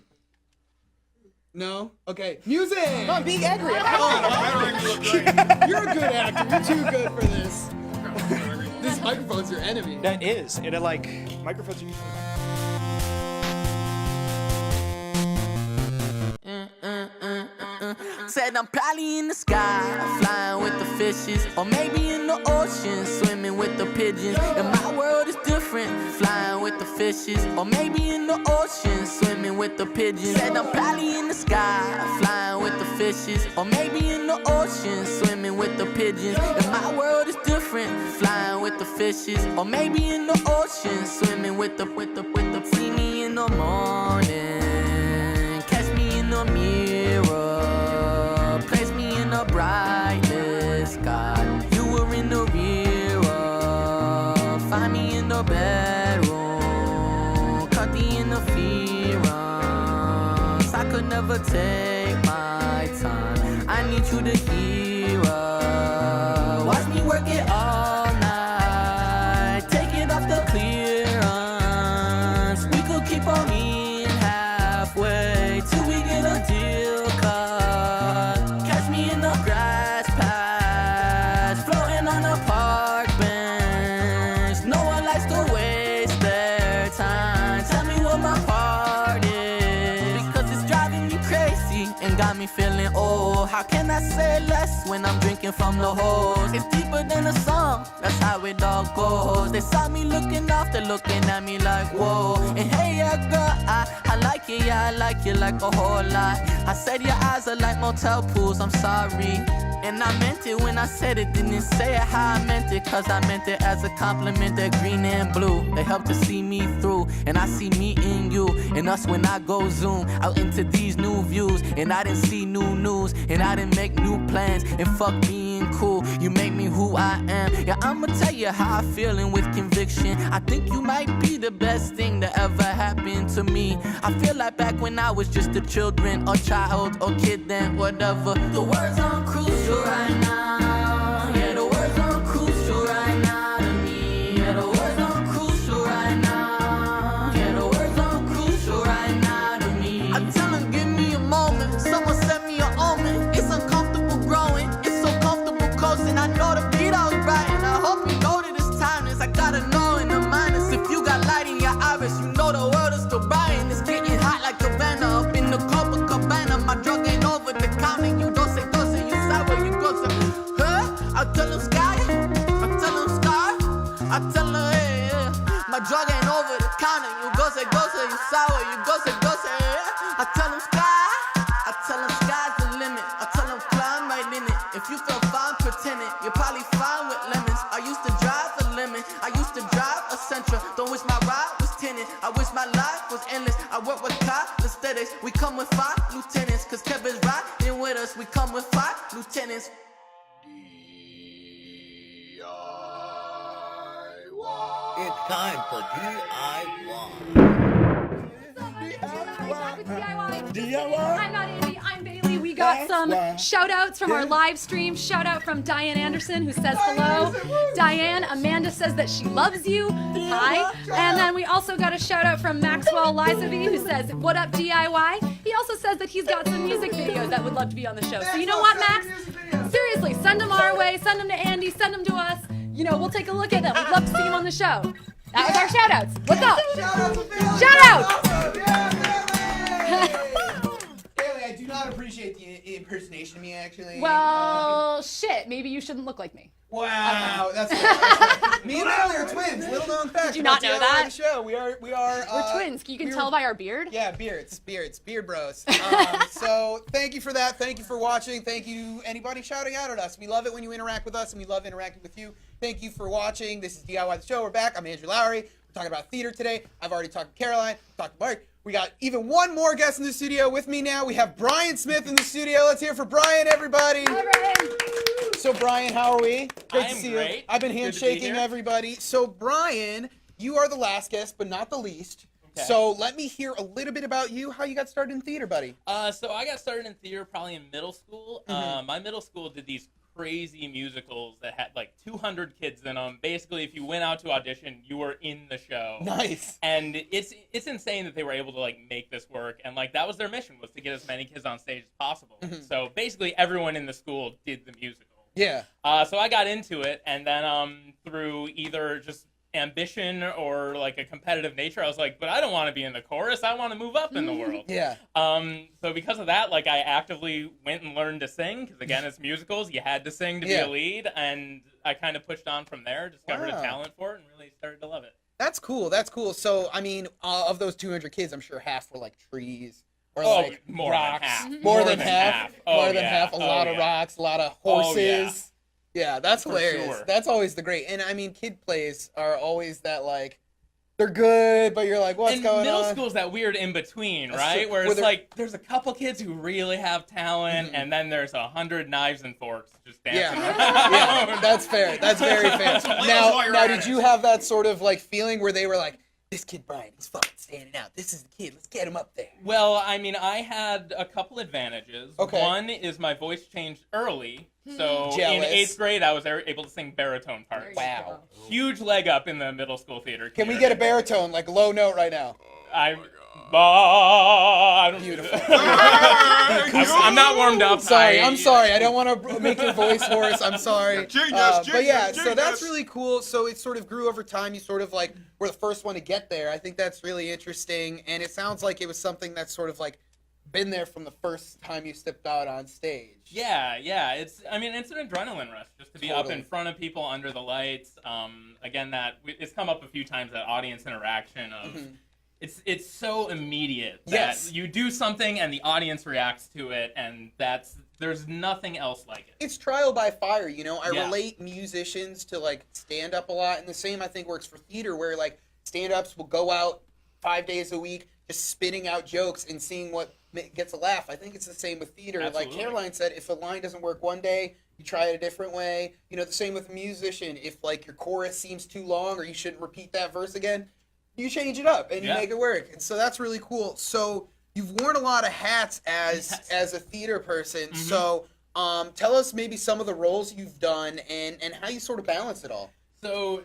No? Okay. Music! I'm being angry. You're a good actor. You're too good for this. This microphone's your enemy. That is. And it like, microphones are Said I'm probably in the sky, flying with the fishes, or maybe in the ocean, swimming with the pigeons. And my world is different, flying with the fishes, or maybe in the ocean, swimming with the pigeons. Said I'm probably in the sky, flying with the fishes, or maybe in the ocean, swimming with the pigeons. And my world is different, flying with the fishes, or maybe in the ocean, swimming with the see me in the morning, catch me in the mirror, place me in the brightest sky. You were in the rear, find me in the bedroom, cut the interference. I could never take my time. I need you to hear us. Watch me work it all night, take it off the clearance. We could keep on meeting halfway till we get a deal cut. Catch me in the grass patch, floating on a park bench. No one likes to waste their time. Tell me what my part is, because it's driving me crazy and got me feeling old. How can I say less when I'm drinking from the hose? It's deeper than a song, that's how it all goes. They saw me looking off, they're looking at me like, whoa. And hey, yeah, girl, I like you, yeah, I like you like a whole lot. I said your eyes are like motel pools, I'm sorry. And I meant it when I said it, didn't say it how I meant it, cause I meant it as a compliment. They're green and blue, they help to see me through. And I see me in you, and us when I go zoom out into these new views. And I didn't see new news, and I didn't make new plans. And fuck being cool, you make me who I am. Yeah, I'ma tell you how I feelin' with conviction. I think you might be the best thing that ever happened to me. I feel like back when I was just a children, or child, or kid then, whatever. The words aren't crucial right now. Yeah, the words aren't crucial right now to me. Yeah, the words aren't crucial right now. Yeah, the words aren't crucial right now to me. I tell them, give me a moment. Someone sent me an omen. It's uncomfortable growing. It's so comfortable coasting. I know the beat I was writing. I hope you know that it's timeless. I gotta know in the minus. If you got light in your iris, you know the world is still Brian. It's getting hot like Havana. Up in the Copacabana. My drug ain't over the counter. My drug ain't over the counter. You go say, you sour. You go say, I tell them sky's the limit. I tell them climb right in it. If you feel fine pretending, you're probably fine with lemons. I used to drive a lemon. I used to drive a Sentra. Don't wish my ride was tinted. I wish my life was endless. I work with aesthetics. We come with 5 lieutenants. Cause Kevin's riding with us. We come with 5 lieutenants. It's time for DIY. DIY. I'm not Andy, I'm Bailey. We got some shout outs from our live stream. Shout out from Diane Anderson who says hello. Diane, Amanda says that she loves you. Hi. And then we also got a shout out from Maxwell Lizavi who says, what up DIY? He also says that he's got some music videos that would love to be on the show. So you know what, Max? Seriously, send them our way, send them to Andy, send them to us. You know, we'll take a look at them. We'd love to see them on the show. That was our shout outs. What's up? Shout outs! Bailey, I do not appreciate the impersonation of me, actually. Well, shit. Maybe you shouldn't look like me. Wow, that's right. Me and Bailey are twins. Little known fact. Did you not know that? The show. We're twins. You can tell by our beard. Yeah, beard bros. So thank you for that. Thank you for watching. Thank you anybody shouting out at us. We love it when you interact with us, and we love interacting with you. Thank you for watching. This is DIY the Show. We're back. I'm Andrew Lowry. We're talking about theater today. I've already talked to Carroline. Talked to Mark. We got even one more guest in the studio with me now. We have Bryan Smith in the studio. Let's hear for Bryan, everybody. Hi, Bryan. So, Bryan, how are we? Great to see great. you. I've been Good to be handshaking here. everybody. So, Bryan, you are the last guest, but not the least. Okay. So, let me hear a little bit about you, how you got started in theater, buddy. So I got started in theater probably in middle school. My middle school did these crazy musicals that had like 200 kids in them. Basically, if you went out to audition, you were in the show. Nice. And it's insane that they were able to like make this work. And like that was their mission, was to get as many kids on stage as possible. So basically, everyone in the school did the musical. Yeah. So I got into it, and then through either just ambition or like a competitive nature, I was like, but I don't want to be in the chorus. I want to move up in the world. Yeah. So because of that, like I actively went and learned to sing, because again, it's musicals. You had to sing to be a lead, and I kind of pushed on from there, discovered a talent for it, and really started to love it. That's cool. That's cool. So, I mean, of those 200 kids, I'm sure half were like trees. Or Oh, like more than rocks. half. More than half. Oh, More than yeah. half. A lot of rocks, a lot of horses. Oh, yeah. Yeah, that's For hilarious. sure. That's always the great. And I mean, kid plays are always that like, they're good, but you're like, what's And going middle on? school's that weird in between, That's right? true. Where Where it's they're- like there's a couple kids who really have talent, and then there's 100 knives and forks just dancing around. Yeah, that's fair. That's very fair. while Now, you're now, at did it. you have that sort of like feeling where they were like, this kid Bryan, he's fucking standing out. This is the kid. Let's get him up there. Well, I mean, I had a couple advantages. Okay. One is my voice changed early. So in Jealous. 8th grade, I was able to sing baritone parts. Wow. Huge leg up in the middle school theater. Can we get a baritone, like low note right now? Beautiful. I'm not warmed up. I'm sorry. I don't want to make your voice hoarse. I'm sorry. But yeah, so that's really cool. So it sort of grew over time. You sort of like were the first one to get there. I think that's really interesting. And it sounds like it was something that's sort of like been there from the first time you stepped out on stage. Yeah. It's an adrenaline rush just to be up in front of people under the lights. Again, it's come up a few times, that audience interaction of. It's so immediate that you do something and the audience reacts to it, and there's nothing else like it. It's trial by fire, you know. I Yeah. relate musicians to like stand up a lot, and the same I think works for theater, where like stand ups will go out 5 days a week just spitting out jokes and seeing what gets a laugh. I think it's the same with theater. Absolutely. Like Carroline said, if a line doesn't work one day, you try it a different way. You know, the same with a musician. If like your chorus seems too long or you shouldn't repeat that verse again, you change it up and you make it work. And so that's really cool. So you've worn a lot of hats as a theater person. So tell us maybe some of the roles you've done and how you sort of balance it all. So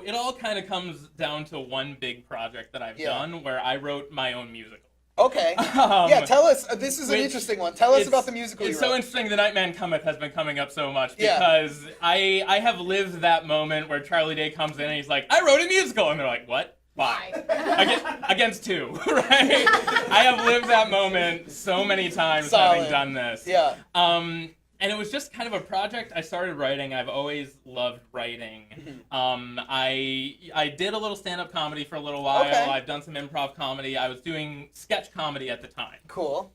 it all kind of comes down to one big project that I've done, where I wrote my own musical. Okay. Yeah, tell us. This is an interesting one. Tell us about the musical you It's wrote. so interesting. The Nightman Cometh has been coming up so much because I have lived that moment where Charlie Day comes in and he's like, I wrote a musical. And they're like, what? Why? Against two, right? I have lived that moment so many times having done this. Yeah. And it was just kind of a project I started writing. I've always loved writing. I did a little stand-up comedy for a little while. Okay. I've done some improv comedy. I was doing sketch comedy at the time. Cool.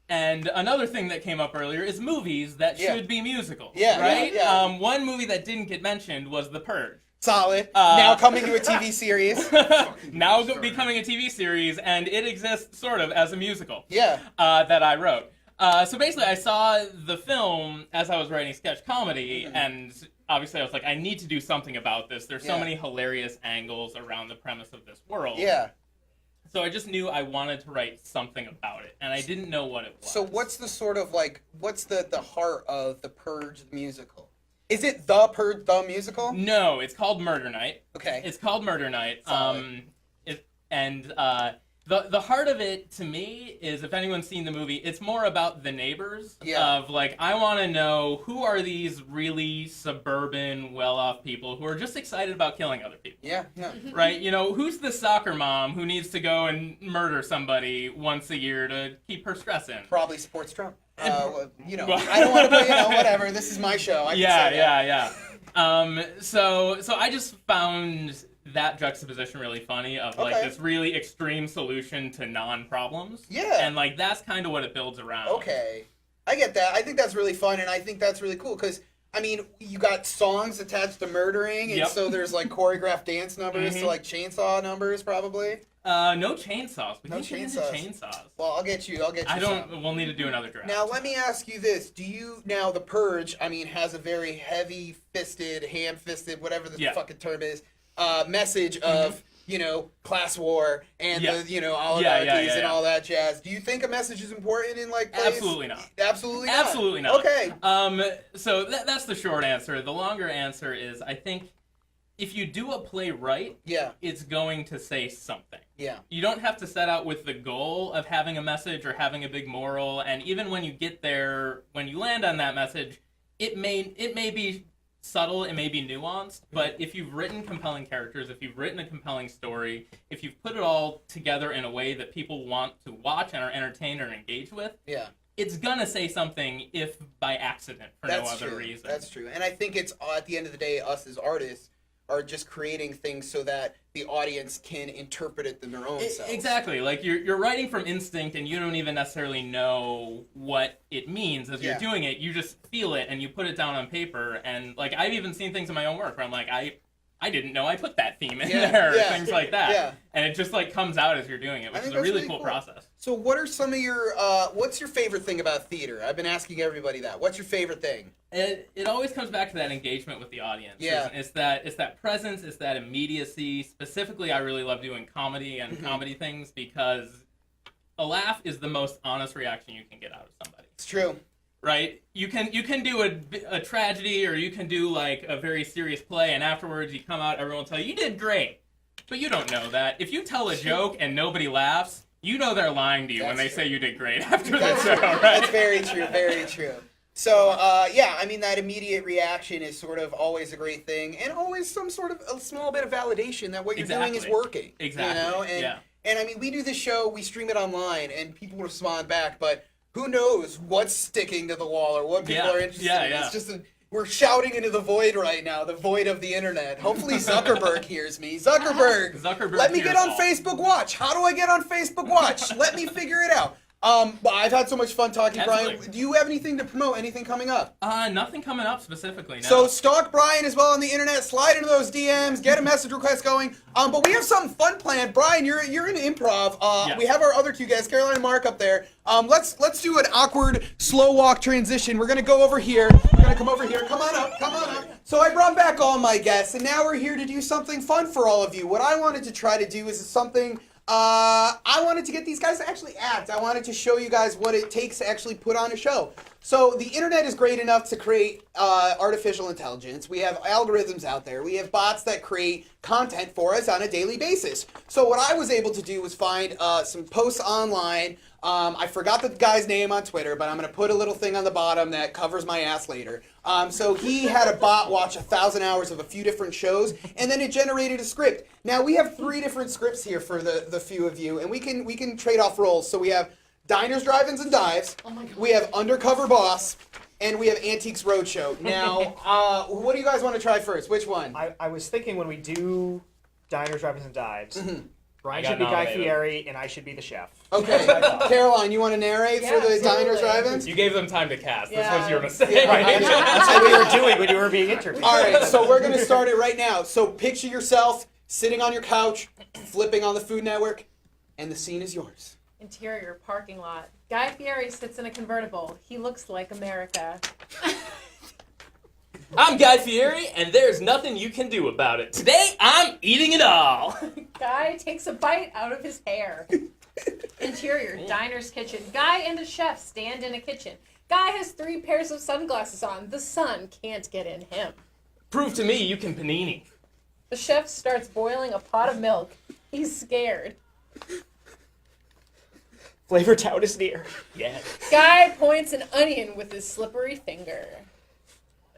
And another thing that came up earlier is movies that should be musicals. Yeah, right? yeah. One movie that didn't get mentioned was The Purge. Solid. Now coming to a TV series. Now becoming a TV series, and it exists sort of as a musical. Yeah. That I wrote. So basically, I saw the film as I was writing sketch comedy, and obviously I was like, I need to do something about this. There's so many hilarious angles around the premise of this world. Yeah. So I just knew I wanted to write something about it, and I didn't know what it was. So what's the sort of what's the heart of The Purge the musical? Is it The Purge the musical? No, it's called Murder Night. Okay. It's called Murder Night. Solid. The heart of it, to me, is, if anyone's seen the movie, it's more about the neighbors. Yeah. Of, I want to know, who are these really suburban, well-off people who are just excited about killing other people? Yeah, yeah. Right? Who's the soccer mom who needs to go and murder somebody once a year to keep her stress in? Probably supports Trump. I don't want to put, whatever. This is my show. I can say that. Yeah. So I just found that juxtaposition really funny of this really extreme solution to non-problems. Yeah. And that's kind of what it builds around. Okay. I get that. I think that's really fun, and I think that's really cool because you got songs attached to murdering, and so there's choreographed dance numbers to chainsaw numbers probably. No chainsaws. No chainsaws. Well, I'll get you. We'll need to do another draft. Now let me ask you this: The Purge? Has a very heavy-fisted, ham-fisted, whatever the fucking term is. Message of class war and the oligarchies and all that jazz. Do you think a message is important in plays? Absolutely not. Absolutely not. Absolutely not. Okay. So that's the short answer. The longer answer is, I think if you do a play right, it's going to say something. Yeah. You don't have to set out with the goal of having a message or having a big moral, and even when you get there, when you land on that message, it may be subtle, it may be nuanced, but if you've written compelling characters, if you've written a compelling story, if you've put it all together in a way that people want to watch and are entertained or engaged with, it's gonna say something, if by accident, for no other reason. That's true. And I think it's, at the end of the day, us as artists are just creating things so that the audience can interpret it in their own selves. Exactly. You're writing from instinct, and you don't even necessarily know what it means as you're doing it. You just feel it, and you put it down on paper. And I've even seen things in my own work where I'm like, I didn't know I put that theme in there, or things like that. Yeah. And it just comes out as you're doing it, which is a really cool process. So what are some of your, what's your favorite thing about theater? I've been asking everybody that. What's your favorite thing? It always comes back to that engagement with the audience. Yeah. It's that presence, it's that immediacy. Specifically, I really love doing comedy and comedy things because a laugh is the most honest reaction you can get out of somebody. It's true. Right? You can do a tragedy, or you can do a very serious play, and afterwards you come out, everyone will tell you did great. But you don't know that. If you tell a joke and nobody laughs, you know they're lying to you when they say you did great after the show, right? That's very true, very true. So, that immediate reaction is sort of always a great thing, and always some sort of a small bit of validation that what you're doing is working. Exactly. And we do this show, we stream it online, and people respond back, but who knows what's sticking to the wall or what people are interested in. It's just we're shouting into the void right now, the void of the internet. Hopefully Zuckerberg hears me. Zuckerberg, let me get on Facebook Watch. How do I get on Facebook Watch? Let me figure it out. I've had so much fun talking, Absolutely. Bryan. Do you have anything to promote? Anything coming up? Nothing coming up specifically, no. So stalk Bryan as well on the internet. Slide into those DMs. Get a message request going. But we have something fun planned. Bryan, you're in improv. Yes. We have our other two guys, Carroline and Mark, up there. Let's do an awkward slow walk transition. We're gonna go over here. We're gonna come over here. Come on up. Come on up. So I brought back all my guests, and now we're here to do something fun for all of you. What I wanted to try to do is something. I wanted to get these guys to actually act. I wanted to show you guys what it takes to actually put on a show. So the internet is great enough to create artificial intelligence. We have algorithms out there. We have bots that create content for us on a daily basis. So what I was able to do was find some posts online. I forgot the guy's name on Twitter, but I'm going to put a little thing on the bottom that covers my ass later. So he had a bot watch 1,000 hours of a few different shows, and then it generated a script. Now we have 3 different scripts here for the few of you, and we can trade off roles. So we have Diners, Drive-Ins, and Dives. Oh my God. We have Undercover Boss, and we have Antiques Roadshow. Now, what do you guys want to try first? Which one? I was thinking when we do Diners, Drive-Ins, and Dives, Brian I should be got Guy nominated. Fieri, and I should be the chef. Okay. Caroline, you want to narrate for the Diners, Drive-Ins? You gave them time to cast. That's Yeah. what you were going to say. Right. That's what we were doing when you were being interviewed. All right, so we're going to start it right now. So picture yourself sitting on your couch, flipping on the Food Network, and the scene is yours. Interior parking lot. Guy Fieri sits in a convertible. He looks like America. I'm Guy Fieri, and there's nothing you can do about it. Today, I'm eating it all. Guy takes a bite out of his hair. Interior, diner's kitchen. Guy and a chef stand in a kitchen. Guy has 3 pairs of sunglasses on. The sun can't get in him. Prove to me you can panini. The chef starts boiling a pot of milk. He's scared. Flavor Town is near. Yeah. Guy points an onion with his slippery finger.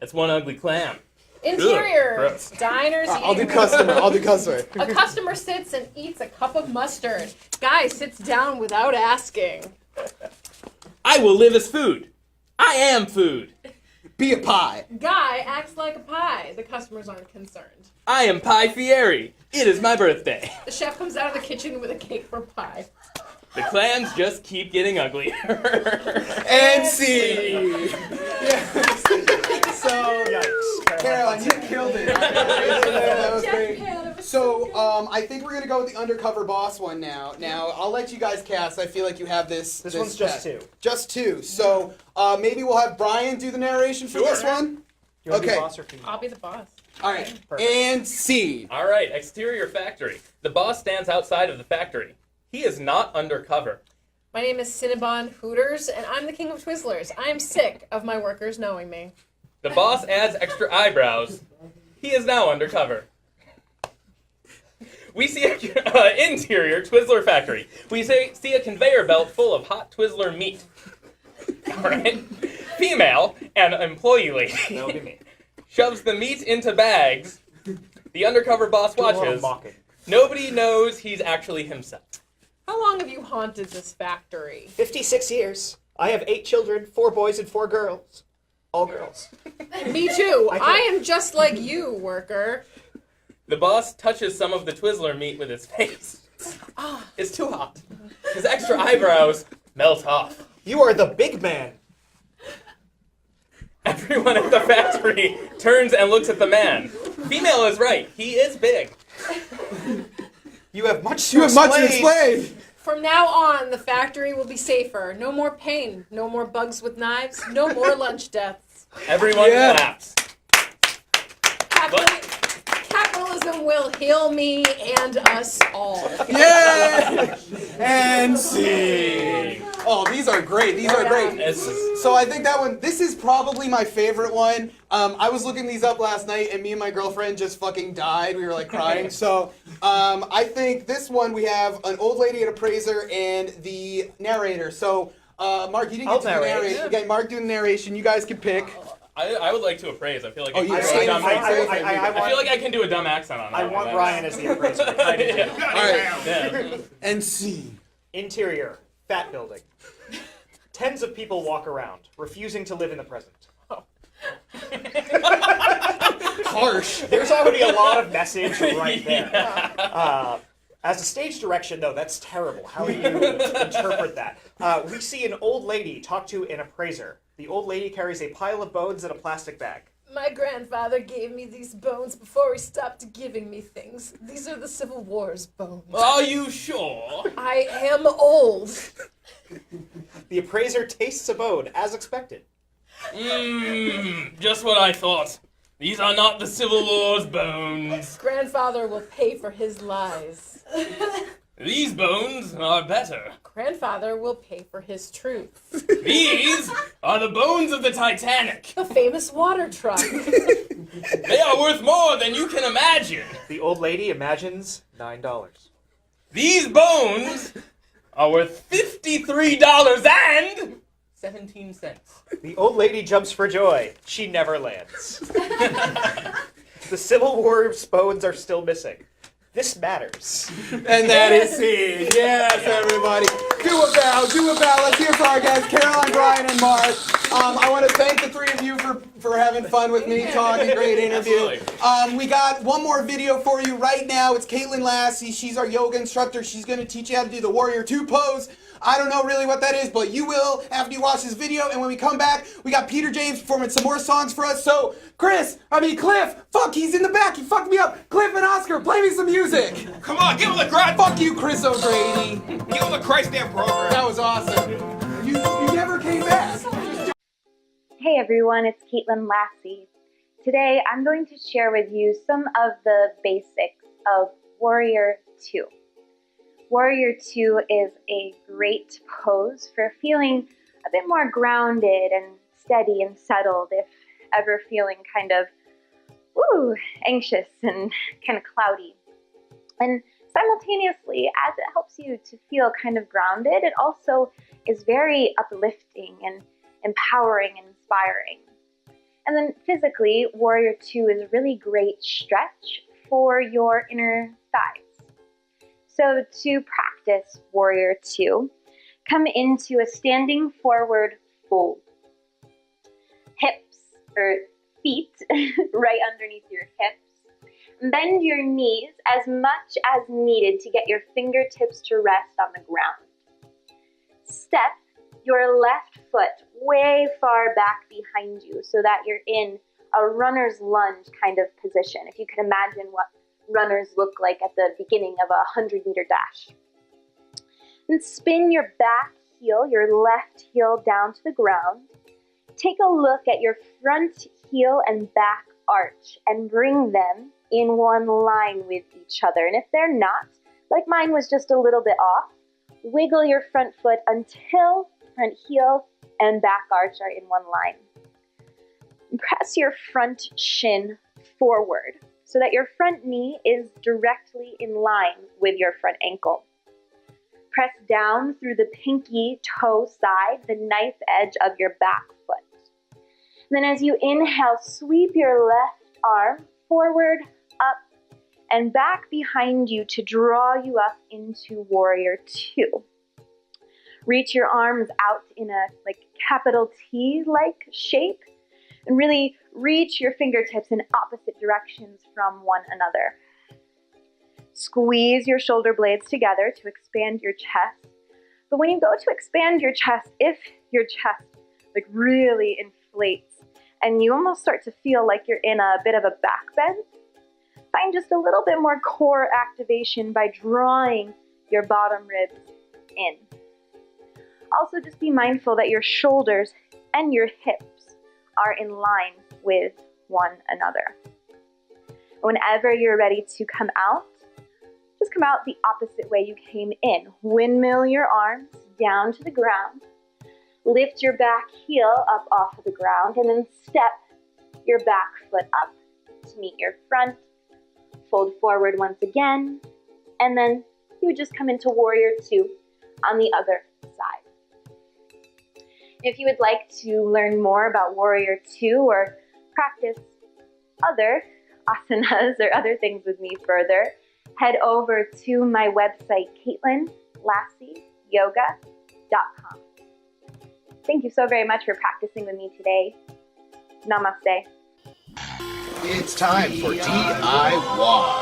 That's one ugly clam. Interior, Ugh, gross. diner's I'll do eating room. customer. I'll do customer. A customer sits and eats a cup of mustard. Guy sits down without asking. I will live as food. I am food. Be a pie. Guy acts like a pie. The customers aren't concerned. I am Pie Fieri. It is my birthday. The chef comes out of the kitchen with a cake for pie. The clams just keep getting uglier. And scene. So, Caroline, you killed it. That was great. So, I think we're gonna go with the undercover boss one now. Now, I'll let you guys cast. I feel like you have this. This one's just 2. Just 2. So, maybe we'll have Brian do the narration for this one. You want to be Okay. boss or female? I'll be the boss. All right. Perfect. And scene. All right, exterior factory. The boss stands outside of the factory. He is not undercover. My name is Cinnabon Hooters, and I'm the king of Twizzlers. I am sick of my workers knowing me. The boss adds extra eyebrows. He is now undercover. We see a interior Twizzler factory. We see a conveyor belt full of hot Twizzler meat. All right. Female, an employee lady, That would be me. shoves the meat into bags. The undercover boss Do a lot of watches. mocking. Nobody knows he's actually himself. How long have you haunted this factory? 56 years. I have 8 children, 4 boys and 4 girls. All girls. Me too. I I am just like you, worker. The boss touches some of the Twizzler meat with his face. It's too hot. His extra eyebrows melt off. You are the big man. Everyone at the factory turns and looks at the man. Female is right. He is big. You have much to You have much to explain. explain. From now on, the factory will be safer. No more pain. No more bugs with knives. No more lunch deaths. Everyone claps. Capitalism will heal me and us all. Yeah. And scene. Oh, these are great. These are great. So I think that one, this is probably my favorite one. I was looking these up last night, and me and my girlfriend just fucking died. We were like crying. So I think this one, we have an old lady at appraiser and the narrator. So Mark, you didn't get to the narration. Okay, Mark doing the narration. You guys can pick. I would like to appraise. I feel like Oh, I you can do a say dumb I feel like I can do a dumb accent on that. I want Brian as the appraiser. I do. Yeah. All right. Yeah. And scene. Interior, fat building. Tens of people walk around, refusing to live in the present. Harsh. There's already a lot of message right there. As a stage direction, though, that's terrible. How do you interpret that? We see an old lady talk to an appraiser. The old lady carries a pile of bones in a plastic bag. My grandfather gave me these bones before he stopped giving me things. These are the Civil War's bones. Are you sure? I am old. The appraiser tastes a bone, as expected. Just what I thought. These are not the Civil War's bones. Grandfather will pay for his lies. These bones are better. Grandfather will pay for his truth. These are the bones of the Titanic. The famous water truck. They are worth more than you can imagine. The old lady imagines $9. These bones are worth $53.17. The old lady jumps for joy. She never lands. The Civil War's bones are still missing. This matters. And that is scene. Yes, everybody. Do a bow. Do a bow. Let's hear for our guests, Caroline, Brian, and Mark. I want to thank the three of you for having fun with me, talking. Great interview. We got one more video for you right now. It's Caitlin Lassie. She's our yoga instructor. She's going to teach you how to do the Warrior 2 pose. I don't know really what that is, but you will after you watch this video. And when we come back, we got Peter James performing some more songs for us. So, Cliff, fuck, he's in the back. He fucked me up. Cliff and Oscar, play me some music. Come on, give him the grunt. Fuck you, Chris O'Grady. Give him the Christ damn program. That was awesome. You never came back. Hey everyone, it's Caitlin Lassie. Today I'm going to share with you some of the basics of Warrior 2. Warrior 2 is a great pose for feeling a bit more grounded and steady and settled if ever feeling kind of anxious and kind of cloudy. And simultaneously, as it helps you to feel kind of grounded, it also is very uplifting and empowering and inspiring. And then physically, Warrior 2 is a really great stretch for your inner thighs. So to practice Warrior 2, come into a standing forward fold. Hips or feet right underneath your hips. Bend your knees as much as needed to get your fingertips to rest on the ground. Step your left foot way far back behind you so that you're in a runner's lunge kind of position. If you can imagine what runners look like at the beginning of a 100-meter dash. And spin your back heel, your left heel down to the ground. Take a look at your front heel and back arch and bring them in one line with each other. And if they're not, like mine was just a little bit off, wiggle your front foot until front heel and back arch are in one line. Press your front shin forward so that your front knee is directly in line with your front ankle. Press down through the pinky toe side, the knife edge of your back foot. Then as you inhale, sweep your left arm forward, up, and back behind you to draw you up into Warrior 2. Reach your arms out in a capital T-like shape and really reach your fingertips in opposite directions from one another. Squeeze your shoulder blades together to expand your chest. But when you go to expand your chest, if your chest really inflates and you almost start to feel like you're in a bit of a back bend, find just a little bit more core activation by drawing your bottom ribs in. Also, just be mindful that your shoulders and your hips are in line with one another. Whenever you're ready to come out, just come out the opposite way you came in. Windmill your arms down to the ground. Lift your back heel up off of the ground and then step your back foot up to meet your front. Fold forward once again, and then you would just come into Warrior 2 on the other side. If you would like to learn more about Warrior 2 or practice other asanas or other things with me further, head over to my website, CaitlinLassieYoga.com. Thank you so very much for practicing with me today. Namaste. It's time for DIY.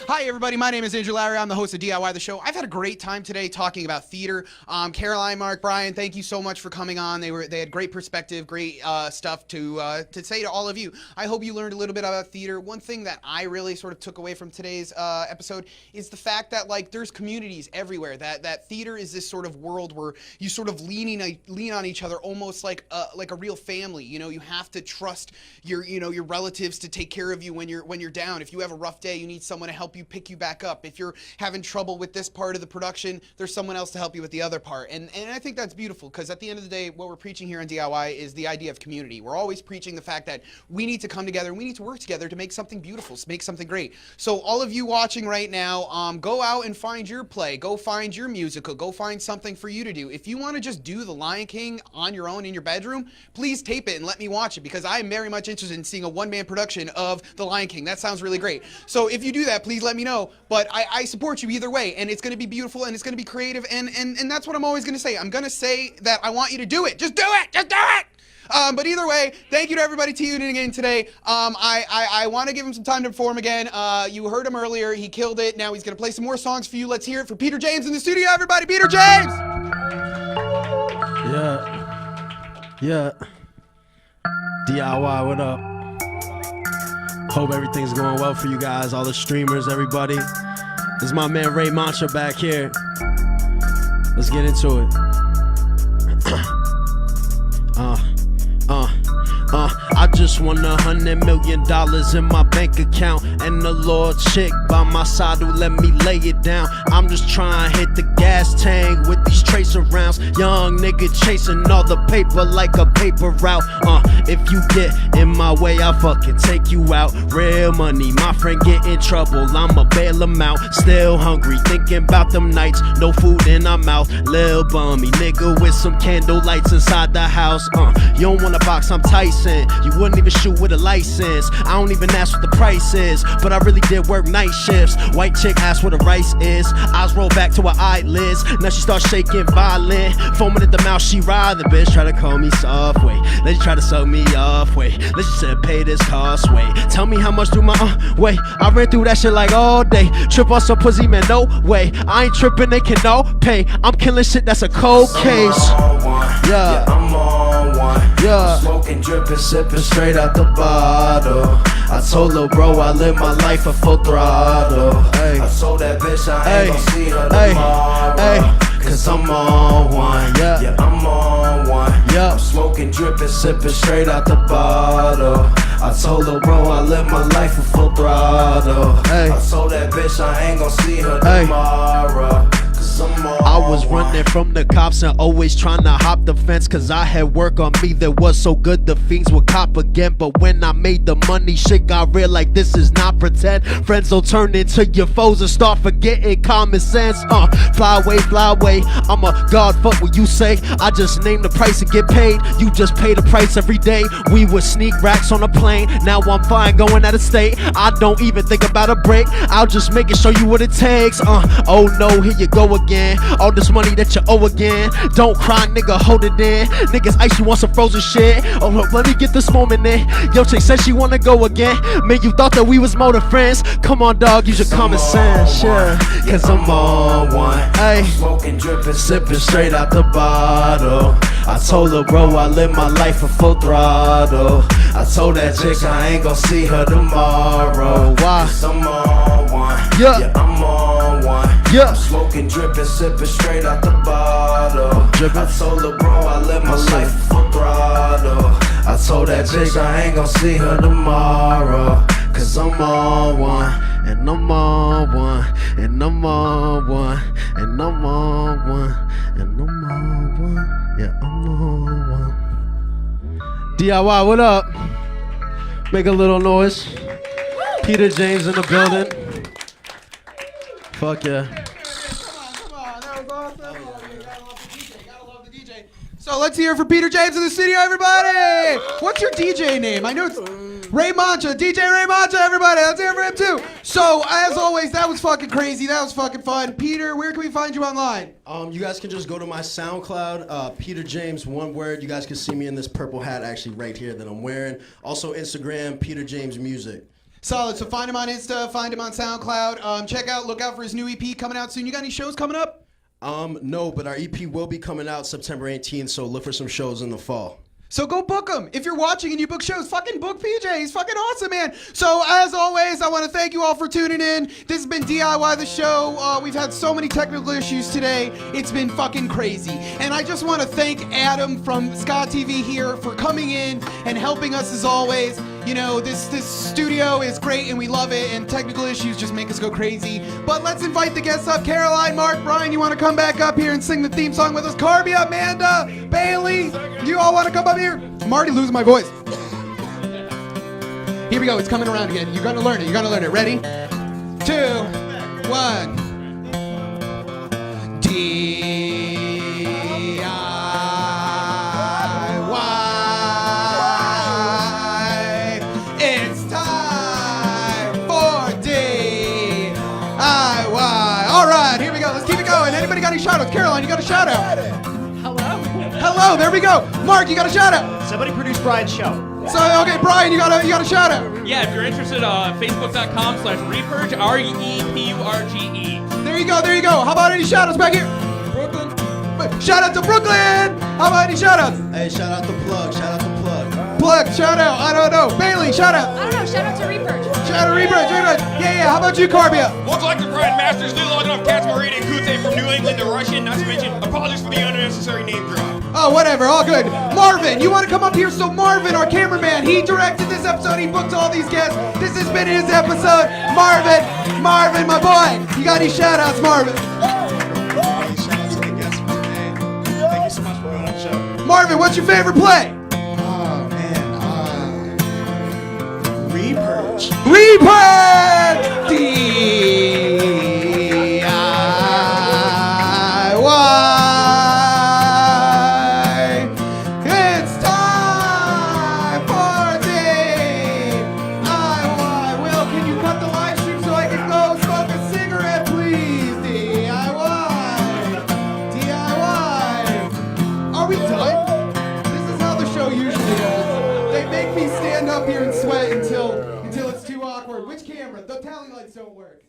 Hi everybody, my name is Andrew Lowry. I'm the host of DIY the show. I've had a great time today talking about theater. Carroline, Mark, Bryan, thank you so much for coming on. They had great perspective, great stuff to say to all of you. I hope you learned a little bit about theater. One thing that I really sort of took away from today's episode is the fact that there's communities everywhere. That theater is this sort of world where you sort of lean on each other almost like a real family. You know, you have to trust your relatives to take care of you when you're down. If you have a rough day, you need someone to help you pick you back up. If you're having trouble with this part of the production, there's someone else to help you with the other part. And I think that's beautiful, because at the end of the day, what we're preaching here on DIY is the idea of community. We're always preaching the fact that we need to come together and we need to work together to make something beautiful, to make something great. So all of you watching right now, go out and find your play, go find your musical, go find something for you to do. If you want to just do The Lion King on your own in your bedroom, please tape it and let me watch it, because I am very much interested in seeing a one-man production of The Lion King. That sounds really great. So if you do that, please let let me know. But I support you either way, and it's going to be beautiful, and it's going to be creative, and that's what I'm always going to say. I'm going to say that I want you to do it. Just do it! Just do it! But either way, thank you to everybody tuning in today. I want to give him some time to perform again. You heard him earlier. He killed it. Now he's going to play some more songs for you. Let's hear it for Peter James in the studio, everybody. Peter James! Yeah. DIY, what up? Hope everything's going well for you guys, all the streamers, everybody. This is my man Ray Mantra back here. Let's get into it. I just won $100 million in my bank account, and the Lord chick by my side who let me lay it down. I'm just trying to hit the gas tank with these tracer rounds. Young nigga chasing all the paper like a paper route. If you get in my way, I fucking take you out. Real money, my friend get in trouble, I'ma bail him out. Still hungry, thinking about them nights, no food in our mouth. Lil bummy nigga with some candle lights inside the house. You don't want a box, I'm Tyson. You wouldn't even shoot with a license. I don't even ask what the price is, but I really did work night shifts. White chick asked where the rice is. Eyes roll back to her eyelids. Now she starts shaking violent. Foaming at the mouth, she ride the bitch. Try to call me soft, wait. Let you try to suck me off, wait. Let's just say pay this cost, wait. Tell me how much do my, wait. I ran through that shit like all day. Trip on some pussy, man, no way. I ain't tripping, they can no pay. I'm killing shit, that's a cold case. Yeah, I'm on one. Yeah, smoking, dripping, sipping straight out the bottle. I told her, bro, I live my life at full throttle. Ay. I told that bitch I ain't gon' see her tomorrow. Cause I'm on one. Yeah, I'm on one. Yeah, I'm smoking, dripping, sipping straight out the bottle. I told her, bro, I live my life at full throttle. I told that bitch I ain't gon' see her tomorrow. I was running from the cops and always trying to hop the fence, cause I had work on me that was so good the fiends would cop again. But when I made the money, shit got real, like this is not pretend. Friends will turn into your foes and start forgetting common sense. Fly away, I'm a god, fuck what you say. I just name the price and get paid. You just pay the price every day. We would sneak racks on a plane. Now I'm fine going out of state. I don't even think about a break. I'll just make it, show you what it takes. Oh no, here you go again. All this money that you owe again. Don't cry, nigga, hold it in. Niggas ice you want some frozen shit. Oh look, let me get this moment in. Yo, chick said she wanna go again. Man, you thought that we was more than friends. Come on, dog, use your common sense. Yeah, cause I'm on one. Ay, smoking, dripping, sipping straight out the bottle. I told her, bro, I live my life at full throttle. I told that chick I ain't gon' see her tomorrow. Why? Cause I'm on one. Yeah, I'm on one. Yeah, I'm smoking, dripping, sipping straight out the bottle. I told her, bro, I live my life at full throttle. I told that bitch I ain't gon' see her tomorrow. Cause I'm on one, and I'm on one, and I'm on one, and I'm on one, and I'm on one. Yeah, I'm on one. DIY, what up? Make a little noise. Peter James in the building. Fuck yeah. Come on, that was awesome. Gotta love the DJ. So let's hear it for Peter James in the studio, everybody. What's your DJ name? I know it's Ray Mantra, DJ Ray Mantra, everybody. Let's hear it for him too. So as always, that was fucking crazy. That was fucking fun. Peter, where can we find you online? You guys can just go to my SoundCloud, Peter James, one word. You guys can see me in this purple hat actually right here that I'm wearing. Also Instagram, Peter James Music. Solid. So find him on Insta, find him on SoundCloud. Look out for his new EP coming out soon. You got any shows coming up? No, but our EP will be coming out September 18th, so look for some shows in the fall. So go book him. If you're watching and you book shows, fucking book PJ. He's fucking awesome, man. So as always, I want to thank you all for tuning in. This has been DIY the show. We've had so many technical issues today. It's been fucking crazy. And I just want to thank Adam from Scott TV here for coming in and helping us as always. You know, this studio is great and we love it, and technical issues just make us go crazy. But let's invite the guests up. Caroline, Mark, Bryan, you want to come back up here and sing the theme song with us? Carbia, Amanda, Bailey, you all want to come up here? I'm already losing my voice. Here we go. It's coming around again. You're going to learn it. You're going to learn it. Ready? 2, 1. DIY. It's time for DIY. All right, here we go. Let's keep it going. Anybody got any shout outs? Caroline, you got a shout out? Hello, there we go. Mark, you got a shout out? Somebody produce Brian's show. So, okay, Brian, you got a shout out? Yeah, if you're interested, facebook.com/repurge, REPURGE. There you go, there you go. How about any shout outs back here? Brooklyn. Shout out to Brooklyn. How about any shout outs? Hey, shout out to Plug. Shout out to Plug. Plug, shout out. I don't know. Bailey, shout out. I don't know. Shout out to Repurge. Shout out to Repurge. Yeah. How about you, Carbia? Would like to provide masters new logging off Cats Marina and Kute from New England to Russian, not to mention apologies for the unnecessary name drop. Oh, whatever. All good. Marvin, you want to come up here? So Marvin, our cameraman, he directed this episode. He booked all these guests. This has been his episode. Marvin, my boy. You got any shout outs, Marvin? Marvin, what's your favorite play? Oh, man. Repurge. Repurge! DIWHY. It's time for DIWHY. Will, can you cut the live stream so I can go smoke a cigarette, please? DIWHY. Are we done? Usually they make me stand up here and sweat until it's too awkward. Which camera? The tally lights don't work.